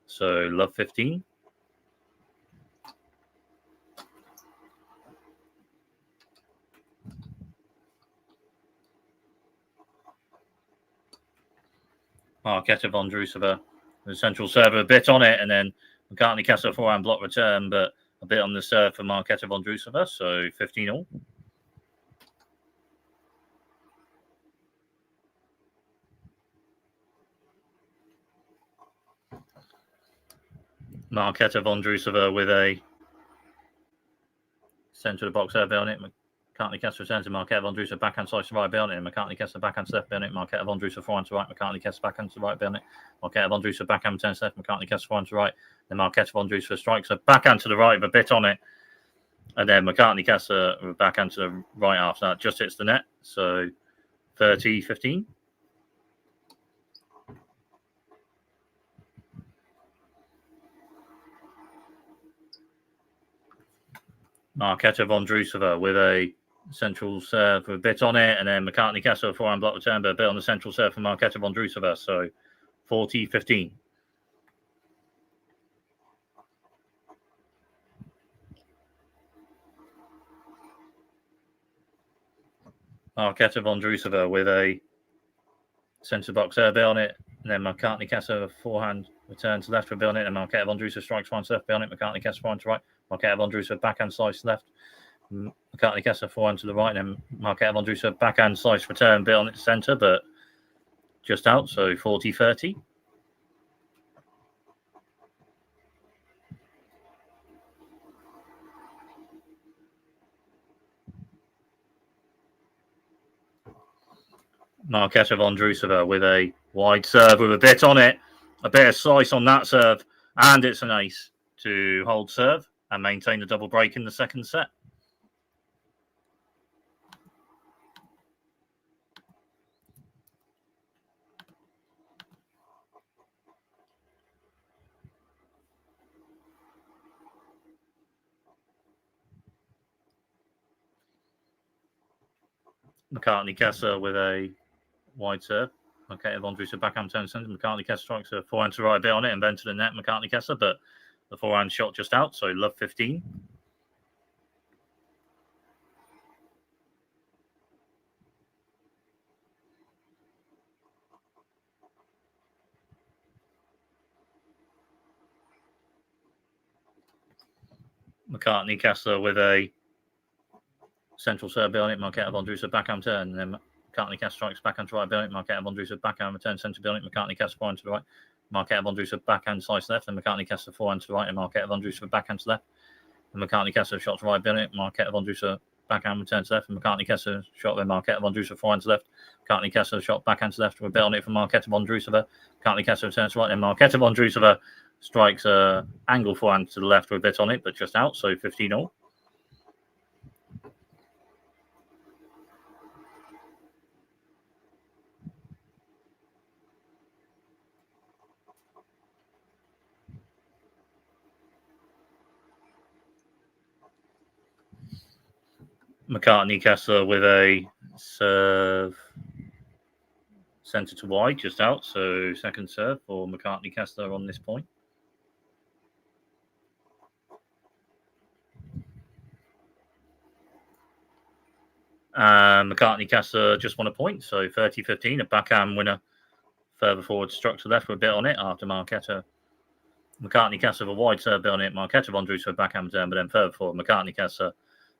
So love 15. Marketa Vondrousova, the central server, a bit on it, and then McCartney Kessler forehand block return, but a bit on the serve for Marketa Vondrousova, so 15-all. Marketa Vondrousova with a centre of the box serve on it. McCartney Kessler returns to Marketa Vondrousova, backhand slice to right beyond it. McCartney Kessler backhand to left beyond it. Marketa Vondrousova forehand to right. McCartney Kessler backhand to right beyond it. Marketa Vondrousova backhand returns to left. McCartney Kessler forehand to right. Then Marketa Vondrousova strikes a backhand to the right with a bit on it. And then McCartney Kessler with backhand to the right after that just hits the net. So 30-15. Marketa Vondrousova with a central serve with a bit on it, and then McCartney Kessler forehand block return, but a bit on the central serve for Marketa Vondrousova. So 40-15. Marketa Vondrousova with a centre box serve on it, and then McCartney Kessler forehand return to left for a bit on it, and Marketa Vondrousova strikes one serve on it. McCartney Kessler forehand to right. Marketa Vondrousova backhand slice left. McCartney Kessler forehand to the right, and then Marketa Vondrousova backhand slice return bit on its centre, but just out. So 40-30. Marketa Vondrousova with a wide serve with a bit on it, a bit of slice on that serve, and it's an ace to hold serve and maintain the double break in the second set. McCartney Kessler with a wide serve. Marketa Vondrousova backhand turn centre. McCartney Kessler strikes a forehand to right a bit on it and then to the net. McCartney Kessler, but the forehand shot just out. So love 15. McCartney Kessler with a central serve on it. Marketa Vondrousova backhand turn. And then McCartney Kessler strikes backhand to right on it. Marketa Vondrousova backhand return centre on it. McCartney Kessler forehand to the right. Marketa Vondrousova backhand slice left. And McCartney Kessler forehand to the right. And Marketa Vondrousova backhand to left. And McCartney Kessler shot to right on it. Marketa Vondrousova backhand return to left. And McCartney Kessler shot with Marketa Vondrousova forehand to left. McCartney Kessler shot backhand to left with a bit on it from Marketa Vondrousova. McCartney Kessler returns to right. And Marketa Vondrousova strikes a angle forehand to the left with a bit on it, but just out. So 15-all. McCartney Kessler with a serve centre to wide, just out. So second serve for McCartney Kessler on this point. McCartney Kessler just won a point, so 30-15, a backhand winner. Further forward, struck to left with a bit on it after McCartney Kessler with a wide serve bit on it. Marketa Vondrousova backhand return, but then further forward, McCartney Kessler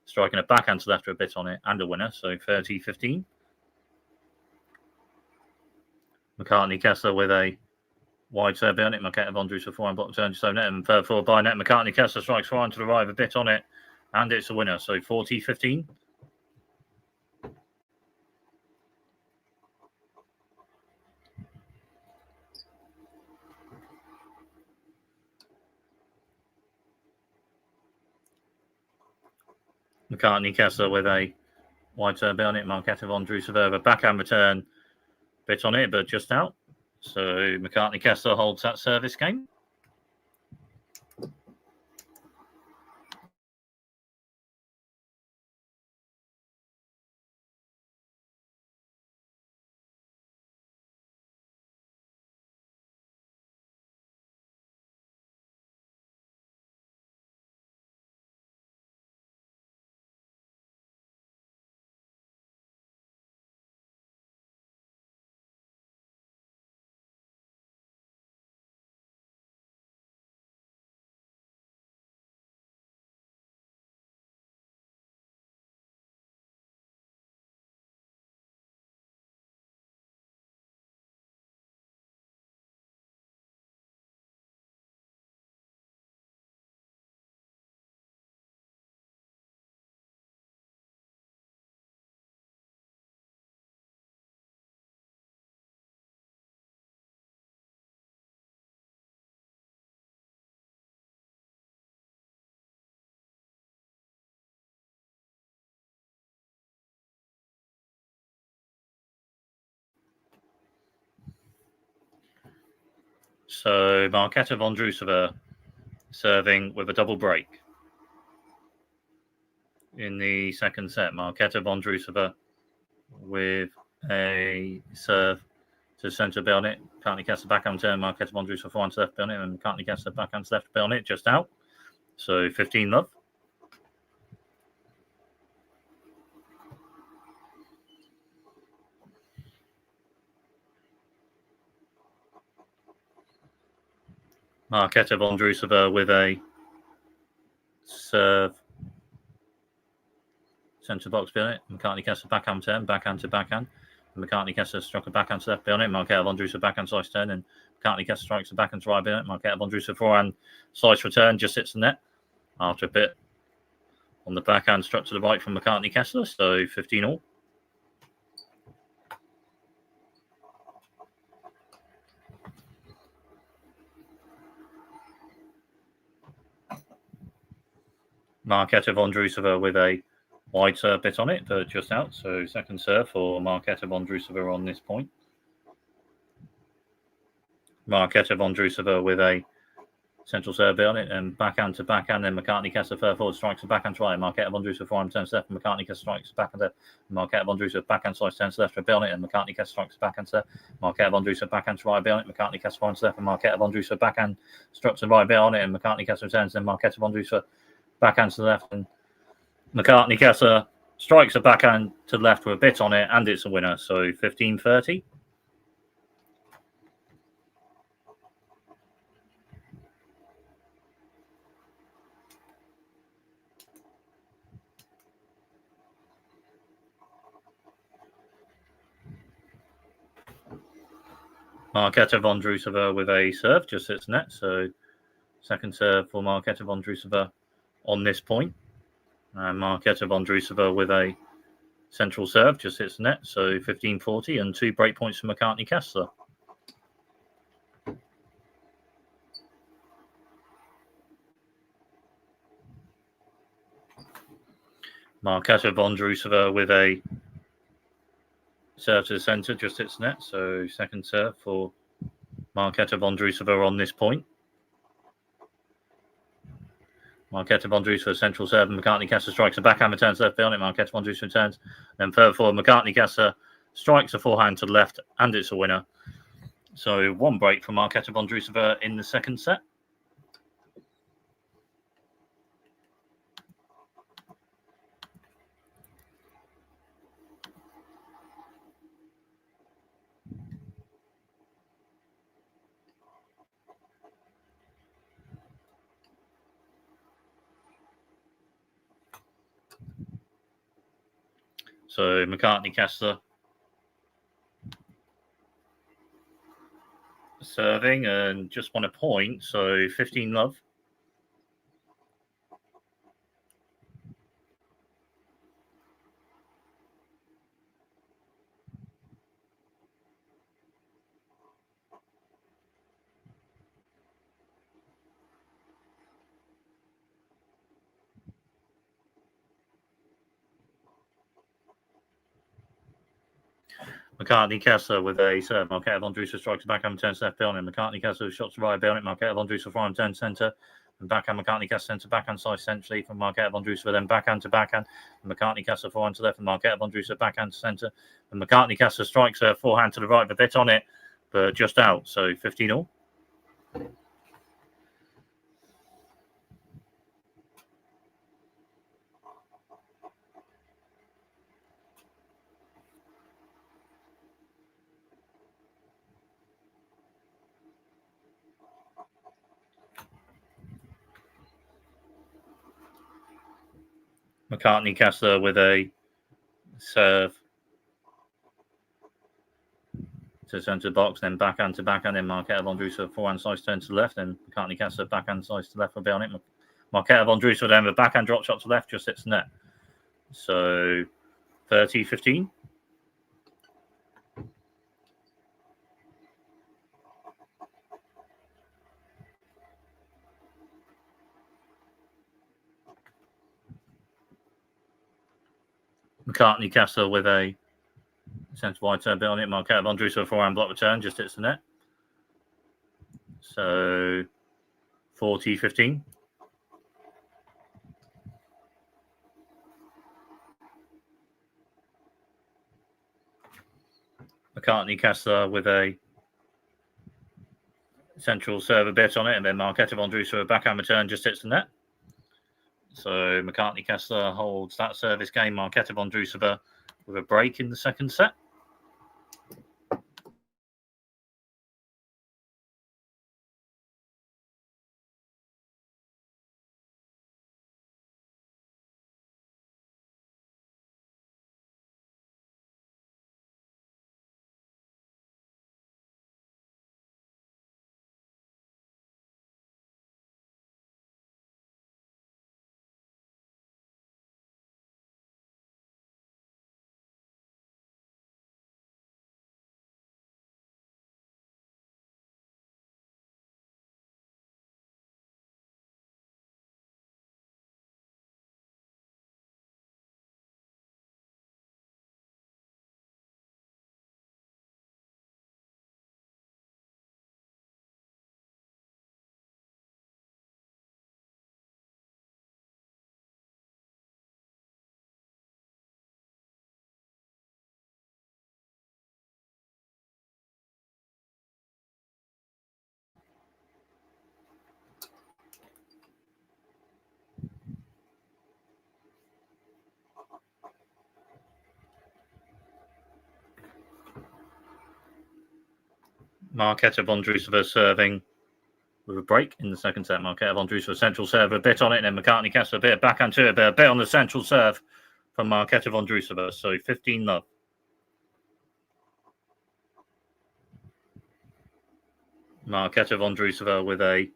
striking a backhand to left with a bit on it and a winner, so 30-15. McCartney Kessler with a wide serve bit on it. Marketa Vondrousova forehand block return just over net, and further forward by net. McCartney Kessler strikes forehand to the right with a bit on it, and it's a winner, so 40-15. McCartney Kessler with a wide serve bit on it. Marketa Vondrousova, a backhand return bit on it, but just out. So McCartney Kessler holds that service game. So Marketa Vondrousova serving with a double break in the second set. Marketa Vondrousova with a serve to centre Belnit. McCartney Kessler backhand turn. Marketa Vondrousova forehand to left Belnit, and McCartney Kessler backhand to left Belnit, just out. So 15-love. Marketa Vondrousova with a serve centre box Belnit. McCartney Kessler backhand turn, backhand to backhand. McCartney Kessler struck a backhand to left Belnit. Marketa Vondrousova backhand slice turn, and McCartney Kessler strikes a backhand to right Belnit. Marketa Vondrousova forehand slice return, just hits the net after a bit on the backhand struck to the right from McCartney Kessler. So 15-all. Marketa Vondrousova with a wide serve bit on it, but just out. So second serve for Marketa Vondrousova on this point. Marketa Vondrousova with a central serve bit on it, and backhand to backhand. Then McCartney Kessler third forward strikes a backhand to right. Marketa Vondrousova forehand turns left. And McCartney Kessler strikes backhand left. Marketa Vondrousova backhand slice turns left for Belnit, and McCartney Kessler strikes backhand to left. Marketa Vondrousova backhand to right Belnit. McCartney Kessler forehand to left, and Marketa Vondrousova backhand strikes to right Belnit, and McCartney Kessler returns. Then Marketa Vondrousova backhand to the left, and McCartney Kessler strikes a backhand to the left with a bit on it, and it's a winner. So 15-30. Marketa Vondrousova with a serve, just hits net. So second serve for Marketa Vondrousova on this point. And Marketa Vondrousova with a central serve, just hits net. So 15-40, and 2 break points for McCartney Kessler. Marketa Vondrousova with a serve to the centre, just hits net. So second serve for Marketa Vondrousova on this point. Marketa Vondrousova central serve, and McCartney Kessler strikes a backhand, returns left Belnit. Marketa Vondrousova returns, then further forward, McCartney Kessler strikes a forehand to the left, and it's a winner. So 1 break for Marketa Vondrousova in the second set. So McCartney Kessler serving and just won a point. So 15-love. McCartney Kessler with a serve. Marketa Vondrousova strikes backhand, turns left Belnit. McCartney Kessler shots to right Belnit. Marketa Vondrousova forehand turns centre. And backhand Marketa Kessler centre, backhand slice centrally from Marketa Vondrousova, then backhand to backhand. And McCartney Kessler forehand to left, and Marketa Vondrousova backhand to centre. And McCartney Kessler strikes her forehand to the right with a bit on it, but just out. So 15-all. McCartney Kessler with a serve to centre box, then backhand to backhand, then Marketa Vondrousova forehand slice turn to the left, and McCartney Kessler backhand slice to the left for Belnit. Marketa Vondrousova then with backhand drop shot to left, just hits the net. So 30-15. McCartney Kessler with a centre wide turn Belnit. Marketa Vondrousova forehand block return, just hits the net. So 40-15. McCartney Kessler with a central serve bit on it, and then Marketa Vondrousova backhand return just hits the net. So McCartney Kessler holds that service game. Marketa Vondrousova with a break in the second set. Marketa Vondrousova serving with a break in the second set. Marketa Vondrousova central serve, a bit on it, and then McCartney Kessler a bit of backhand to it, but a bit on the central serve from Marketa Vondrousova. So 15-love. Marketa Vondrousova with a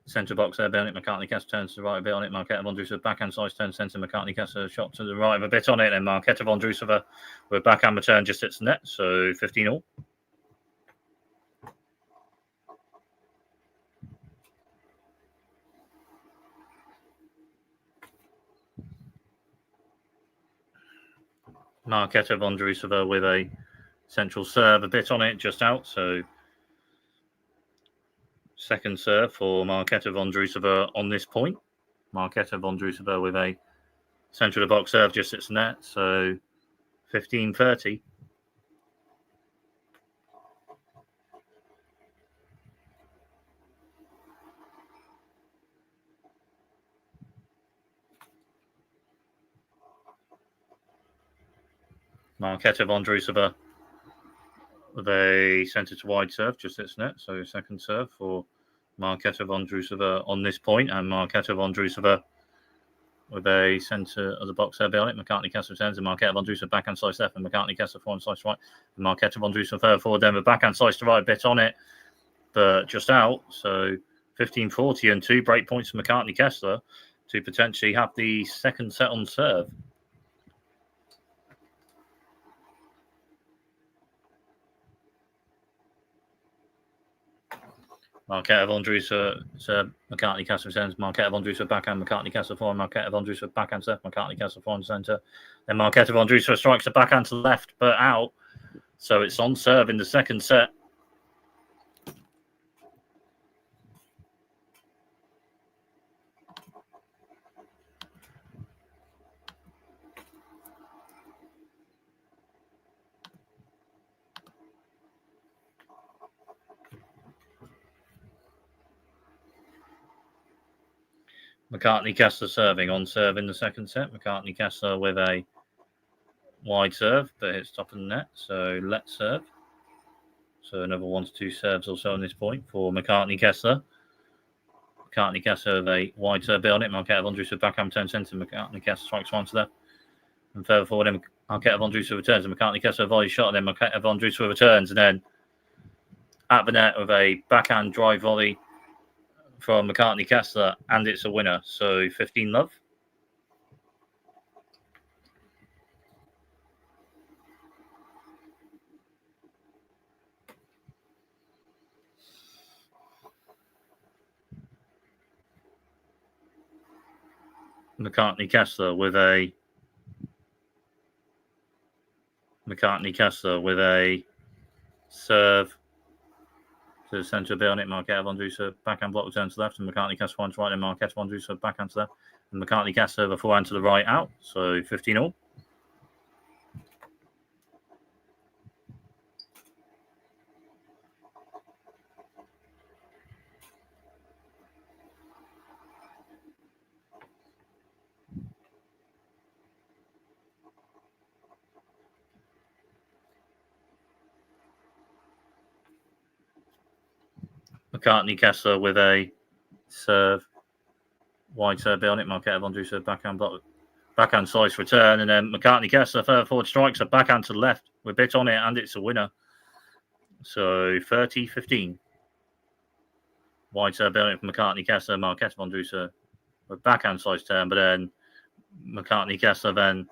centre box there, bit on it. McCartney Kessler turns to the right, a bit on it. Marketa Vondrousova backhand slice turns centre. McCartney Kessler shot to the right, a bit on it, and Marketa Vondrousova with a backhand return just hits the net. So 15-all. Marketa Vondrousova with a central serve, a bit on it, just out. So second serve for Marketa Vondrousova on this point. Marketa Vondrousova with a central of the box serve, just hits the net. So 15-30. Marketa Vondrousova with a centre to wide serve, just hits net. So second serve for Marketa Vondrousova on this point, and Marketa Vondrousova with a centre of the box serve on it. McCartney Kessler returns, and Marketa Vondrousova backhand slice left, and McCartney Kessler forward slice right. And Marketa Vondrousova further forward, then with backhand slice to right, bit on it, but just out. So 15-40 and 2 break points for McCartney Kessler to potentially have the second set on serve. Marketa Vondrousova, McCartney Kessler sends Marketa Vondrousova backhand, McCartney Kessler forward, Marketa Vondrousova backhand left, McCartney Kessler forward centre. Then Marketa Vondrousova strikes the backhand to the left, but out. So it's on serve in the second set. McCartney Kessler serving on serve in the second set. McCartney Kessler with a wide serve, but hits top of the net. So let's serve. So another 1 to 2 serves or so on this point for McCartney Kessler. McCartney Kessler with a wide serve bit on it. Marketa Vondrousova backhand turn centre. McCartney Kessler strikes one to left. And further forward, then Marketa Vondrousova returns. And McCartney Kessler volley shot. And then Marketa Vondrousova returns. And then at the net with a backhand drive volley from McCartney Kessler, and it's a winner. So 15-love. McCartney Kessler with a serve to the centre a bit on it. Marketa Vondrousova backhand block return to the left, and McCartney Kessler one to right, and Marketa Vondrousova backhand to the left, and McCartney Kessler the forehand to the right out. So 15-all. McCartney Kessler with a serve, wide serve bit on it. Marketa Vondrousova backhand block, backhand slice return, and then McCartney Kessler further forward strikes a backhand to the left. We're bit on it, and it's a winner. So 30-15. Wide serve bit on it from McCartney Kessler. Marketa Vondrousova with backhand slice turn, but then McCartney Kessler then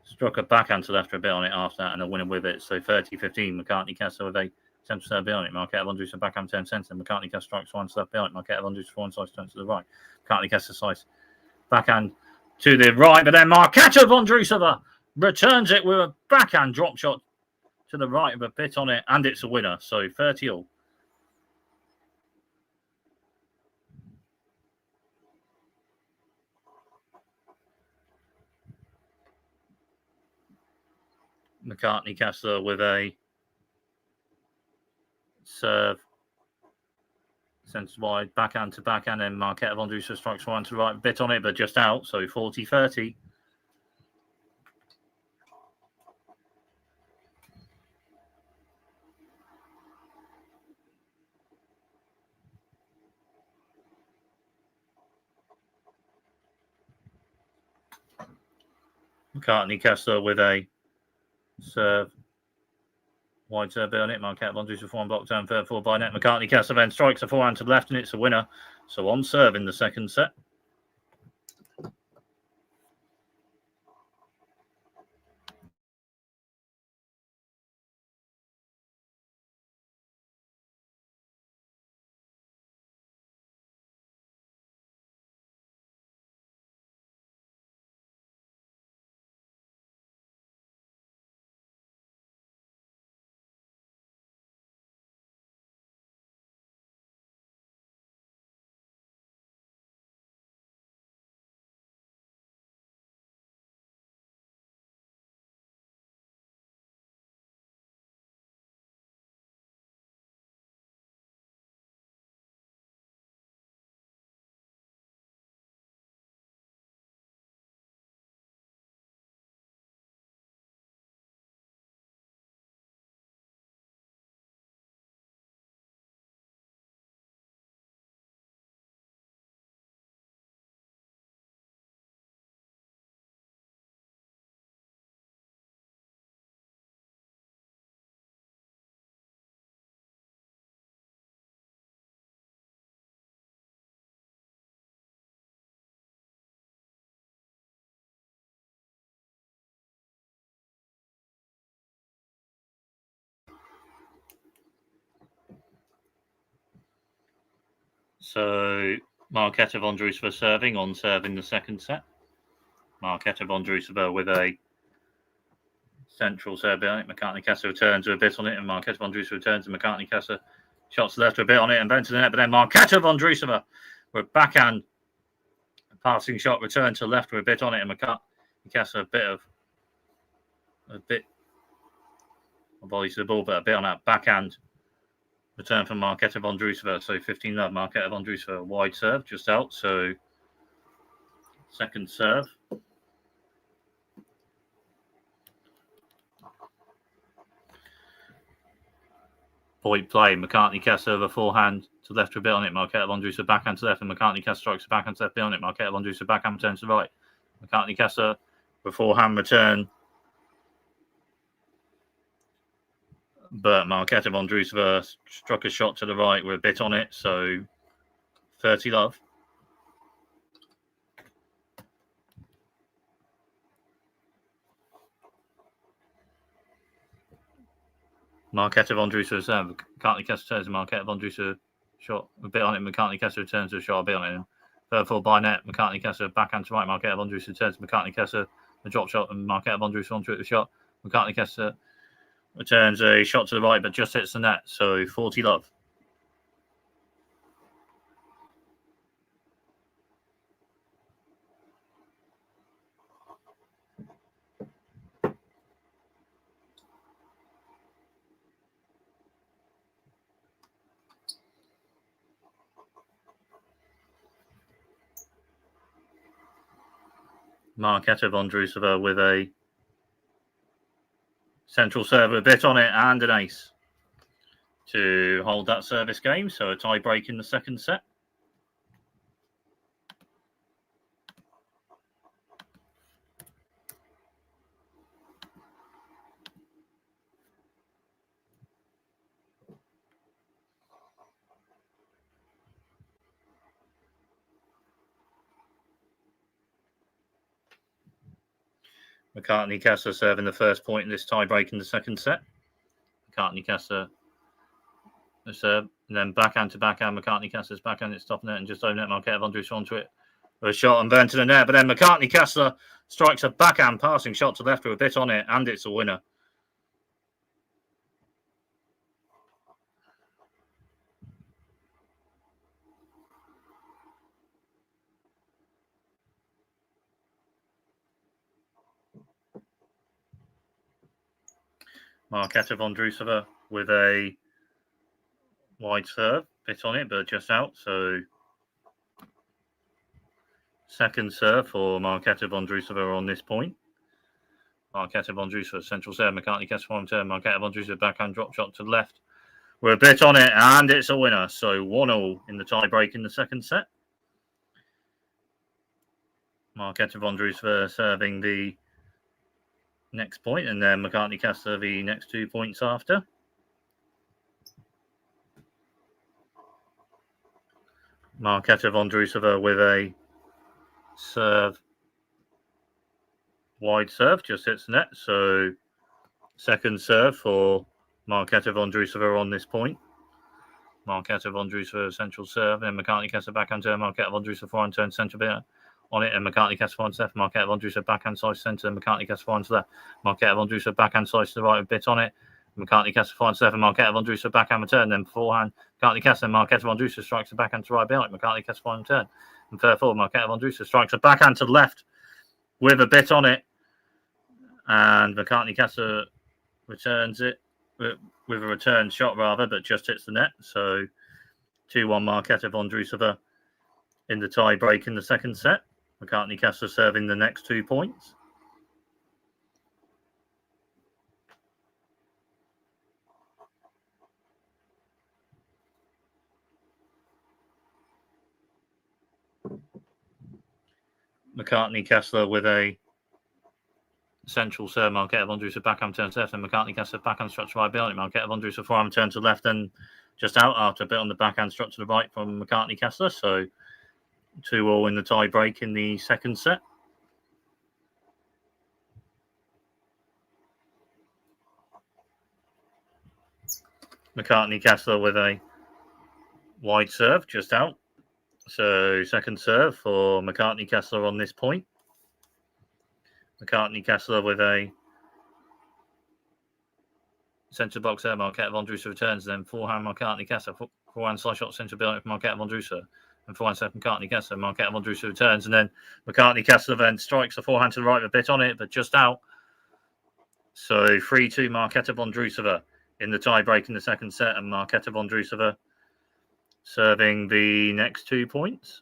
struck a backhand to the left for a bit on it after that, and a winner with it. So 30-15. McCartney Kessler with a centre serve bit on it. Marketa Vondrousova backhand turn centre. McCartney Kessler strikes one to left bit on it. Marketa Vondrousova forehand slice turn to the right. McCartney Kessler slice backhand to the right, but then Marketa Vondrousova returns it with a backhand drop shot to the right of a bit on it, and it's a winner. So 30-all. McCartney Kessler with a serve, centre wide, backhand to backhand, and Marketa Vondrousova strikes one to the right, bit on it, but just out. So 40-30. McCartney Kessler with a serve, wide serve bit on it. Marketa Vondrousova forehand block down third forward by net. McCartney Kessler then strikes a forehand to the left, and it's a winner. So on serve in the second set. So Marketa Vondrousova serving, on serve in the second set. Marketa Vondrousova with a central serve bit on it. McCartney Kessler returns with a bit on it, and Marketa Vondrousova returns, and McCartney Kessler shots left with a bit on it and bent to the net, but then Marketa Vondrousova with backhand passing shot return to the left with a bit on it, and McCartney Kessler a bit of volley to the ball, but a bit on that backhand return from Marketa Vondrousova. So 15-love. Marketa Vondrousova wide serve just out. So second serve. Point play. McCartney Kessler the forehand to left with a bit on it. Marketa Vondrousova backhand to left, and McCartney Kessler strikes a backhand to left bit on it. Marketa Vondrousova backhand returns to the right. McCartney Kessler the forehand return, but Marketa Vondrousova struck a shot to the right with a bit on it. So 30-love. Marketa Vondrousova serve. McCartney Kessler turns, and Marketa Vondrousova shot a bit on it. McCartney Kessler returns to a shot a bit on it. Third forward by net. McCartney Kessler backhand to right. Marketa Vondrousova turns to McCartney Kessler, a drop shot, and Marketa Vondrousova onto it the shot. McCartney Kessler returns a shot to the right, but just hits the net. So 40-love. Marketa Vondrousova with a central serve, a bit on it, and an ace to hold that service game. So a tie break in the second set. McCartney Kessler serving the first point in this tie break in the second set. McCartney Kessler the serve, and then backhand to backhand. McCartney Kessler's backhand, it's top net and just over net. Marketa Vondrousova onto it with a shot and burn to the net. But then McCartney Kessler strikes a backhand passing shot to left with a bit on it, and it's a winner. Marketa Vondrousova with a wide serve, bit on it, but just out. So second serve for Marketa Vondrousova on this point. Marketa Vondrousova central serve, McCartney Kessler form turn. Marketa Vondrousova backhand drop shot to the left. We're a bit on it, and it's a winner. So 1-1 in the tie break in the second set. Marketa Vondrousova serving the next point, and then McCartney Kessler the next 2 points after. Marketa Vondrousova with a serve, wide serve, just hits the net. So second serve for Marketa Vondrousova on this point. Marketa Vondrousova central serve, and McCartney Kessler backhand turn. Marketa Vondrousova forehand turn centre bit on it, and McCartney Kessler forehand left. Marketa Vondrousova backhand side centre, and McCartney Kessler forehand left. Marketa Vondrousova backhand side to the right, a bit on it. McCartney Kessler forehand left, and Marketa Vondrousova backhand return. Then forehand, McCartney Kessler, Marketa Vondrousova strikes the backhand to right behind. McCartney Kessler forehand turn, and third forward, Marketa Vondrousova strikes a backhand to the left with a bit on it, and McCartney Kessler returns it with a return shot rather, but just hits the net. So 2-1 Marketa Vondrousova in the tie break in the second set. McCartney Kessler serving the next 2 points. McCartney Kessler with a central serve. Marketa Vondrousova backhand turn to left, and McCartney Kessler backhand structure right behind it. Marketa Vondrousova forehand turn to left and just out after a bit on the backhand structure to the right from McCartney Kessler. So 2-2 in the tie break in the second set. McCartney Kessler with a wide serve, just out. So second serve for McCartney Kessler on this point. McCartney Kessler with a centre box there. Marketa Vondrousova returns, then forehand McCartney Kessler. Forehand side shot centre building for Marketa Vondrousova. And forehand serve McCartney Kessler. Marketa Vondrousova returns, and then McCartney Kessler then strikes the forehand to the right with a bit on it, but just out. So 3-2 Marketa Vondrousova in the tie break in the second set, and Marketa Vondrousova serving the next 2 points.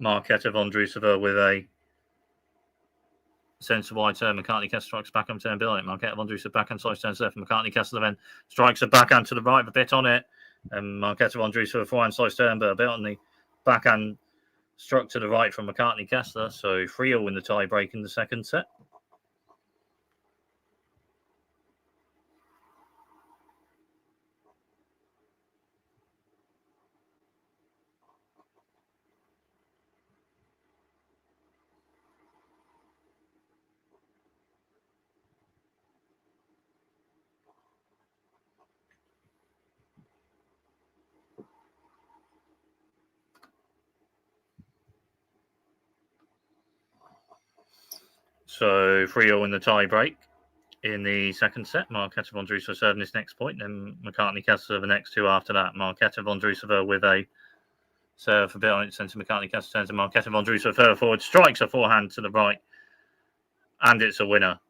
Marketa Vondrousova with a centre wide turn. McCartney Kessler strikes backhand turn building. Marketa Vondrousova backhand side turns left. McCartney Kessler then strikes a backhand to the right with a bit on it. And Marketa Vondrousova forehand side turn, but a bit on the backhand struck to the right from McCartney Kessler. So 3-0 in the tie break in the second set. So 3-0 in the tie break in the second set. Marketa Vondrousova serving this next point, then McCartney Kessler the next 2 after that. Marketa Vondrousova with a serve a bit on it, centre. McCartney Kessler turns, and Marketa Vondrousova further forward strikes a forehand to the right, and it's a winner.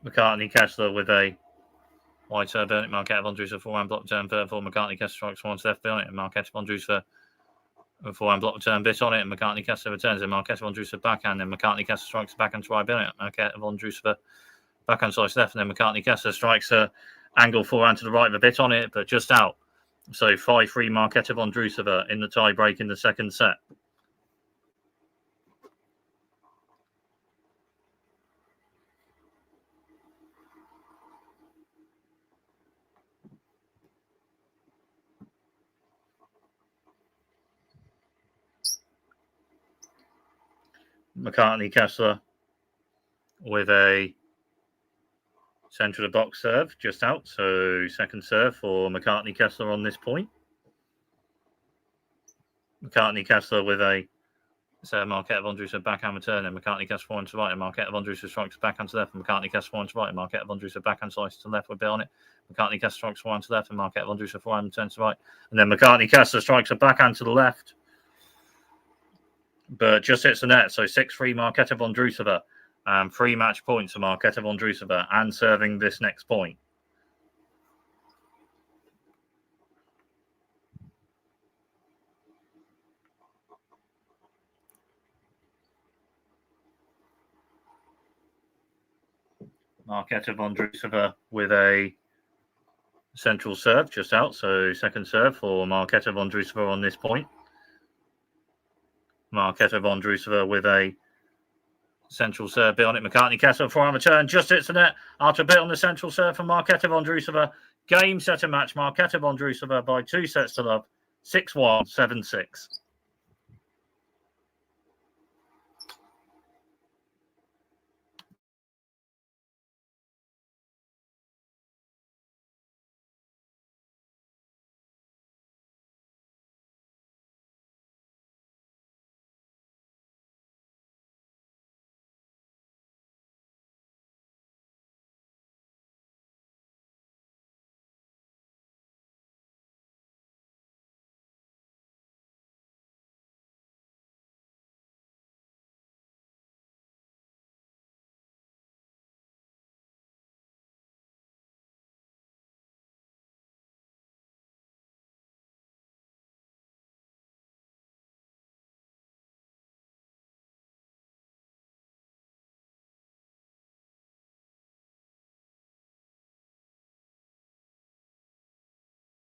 McCartney Kessler with a wide serve on it. Marketa Vondrousova forehand block turn third for McCartney Kessler strikes one left on it, and Marketa Vondrousova forehand block turn bit on it, and McCartney Kessler returns, and Marketa Vondrousova backhand, and McCartney Kessler strikes the backhand to right on it. Marketa Vondrousova backhand slice left, and then McCartney Kessler strikes a angle forehand to the right of a bit on it, but just out. So 5-3 Marketa Vondrousova in the tie break in the second set. McCartney Kessler with a centre of the box serve just out. So second serve for McCartney Kessler on this point. McCartney Kessler with a Marketa Vondrousova backhand return, and McCartney Kessler forehand to right, and Marketa Vondrousova strikes backhand to left, and McCartney Kessler forehand to right, and Marketa Vondrousova backhand slice to left with a bit on it. McCartney Kessler strikes forehand to left, and Marketa Vondrousova forehand turns to right, and then McCartney Kessler strikes a backhand to the left, but just hits the net. So 6-3 Marketa Vondrousova, and 3 match points for Marketa Vondrousova, and serving this next point. Marketa Vondrousova with a central serve just out. So second serve for Marketa Vondrousova on this point. Marketa Vondrousova with a central serve bit on it. McCartney Kessler forehand return just hits the net after a bit on the central serve from Marketa Vondrousova. Game, set and match. Marketa Vondrousova by 2 sets to love. 6-1, 7-6.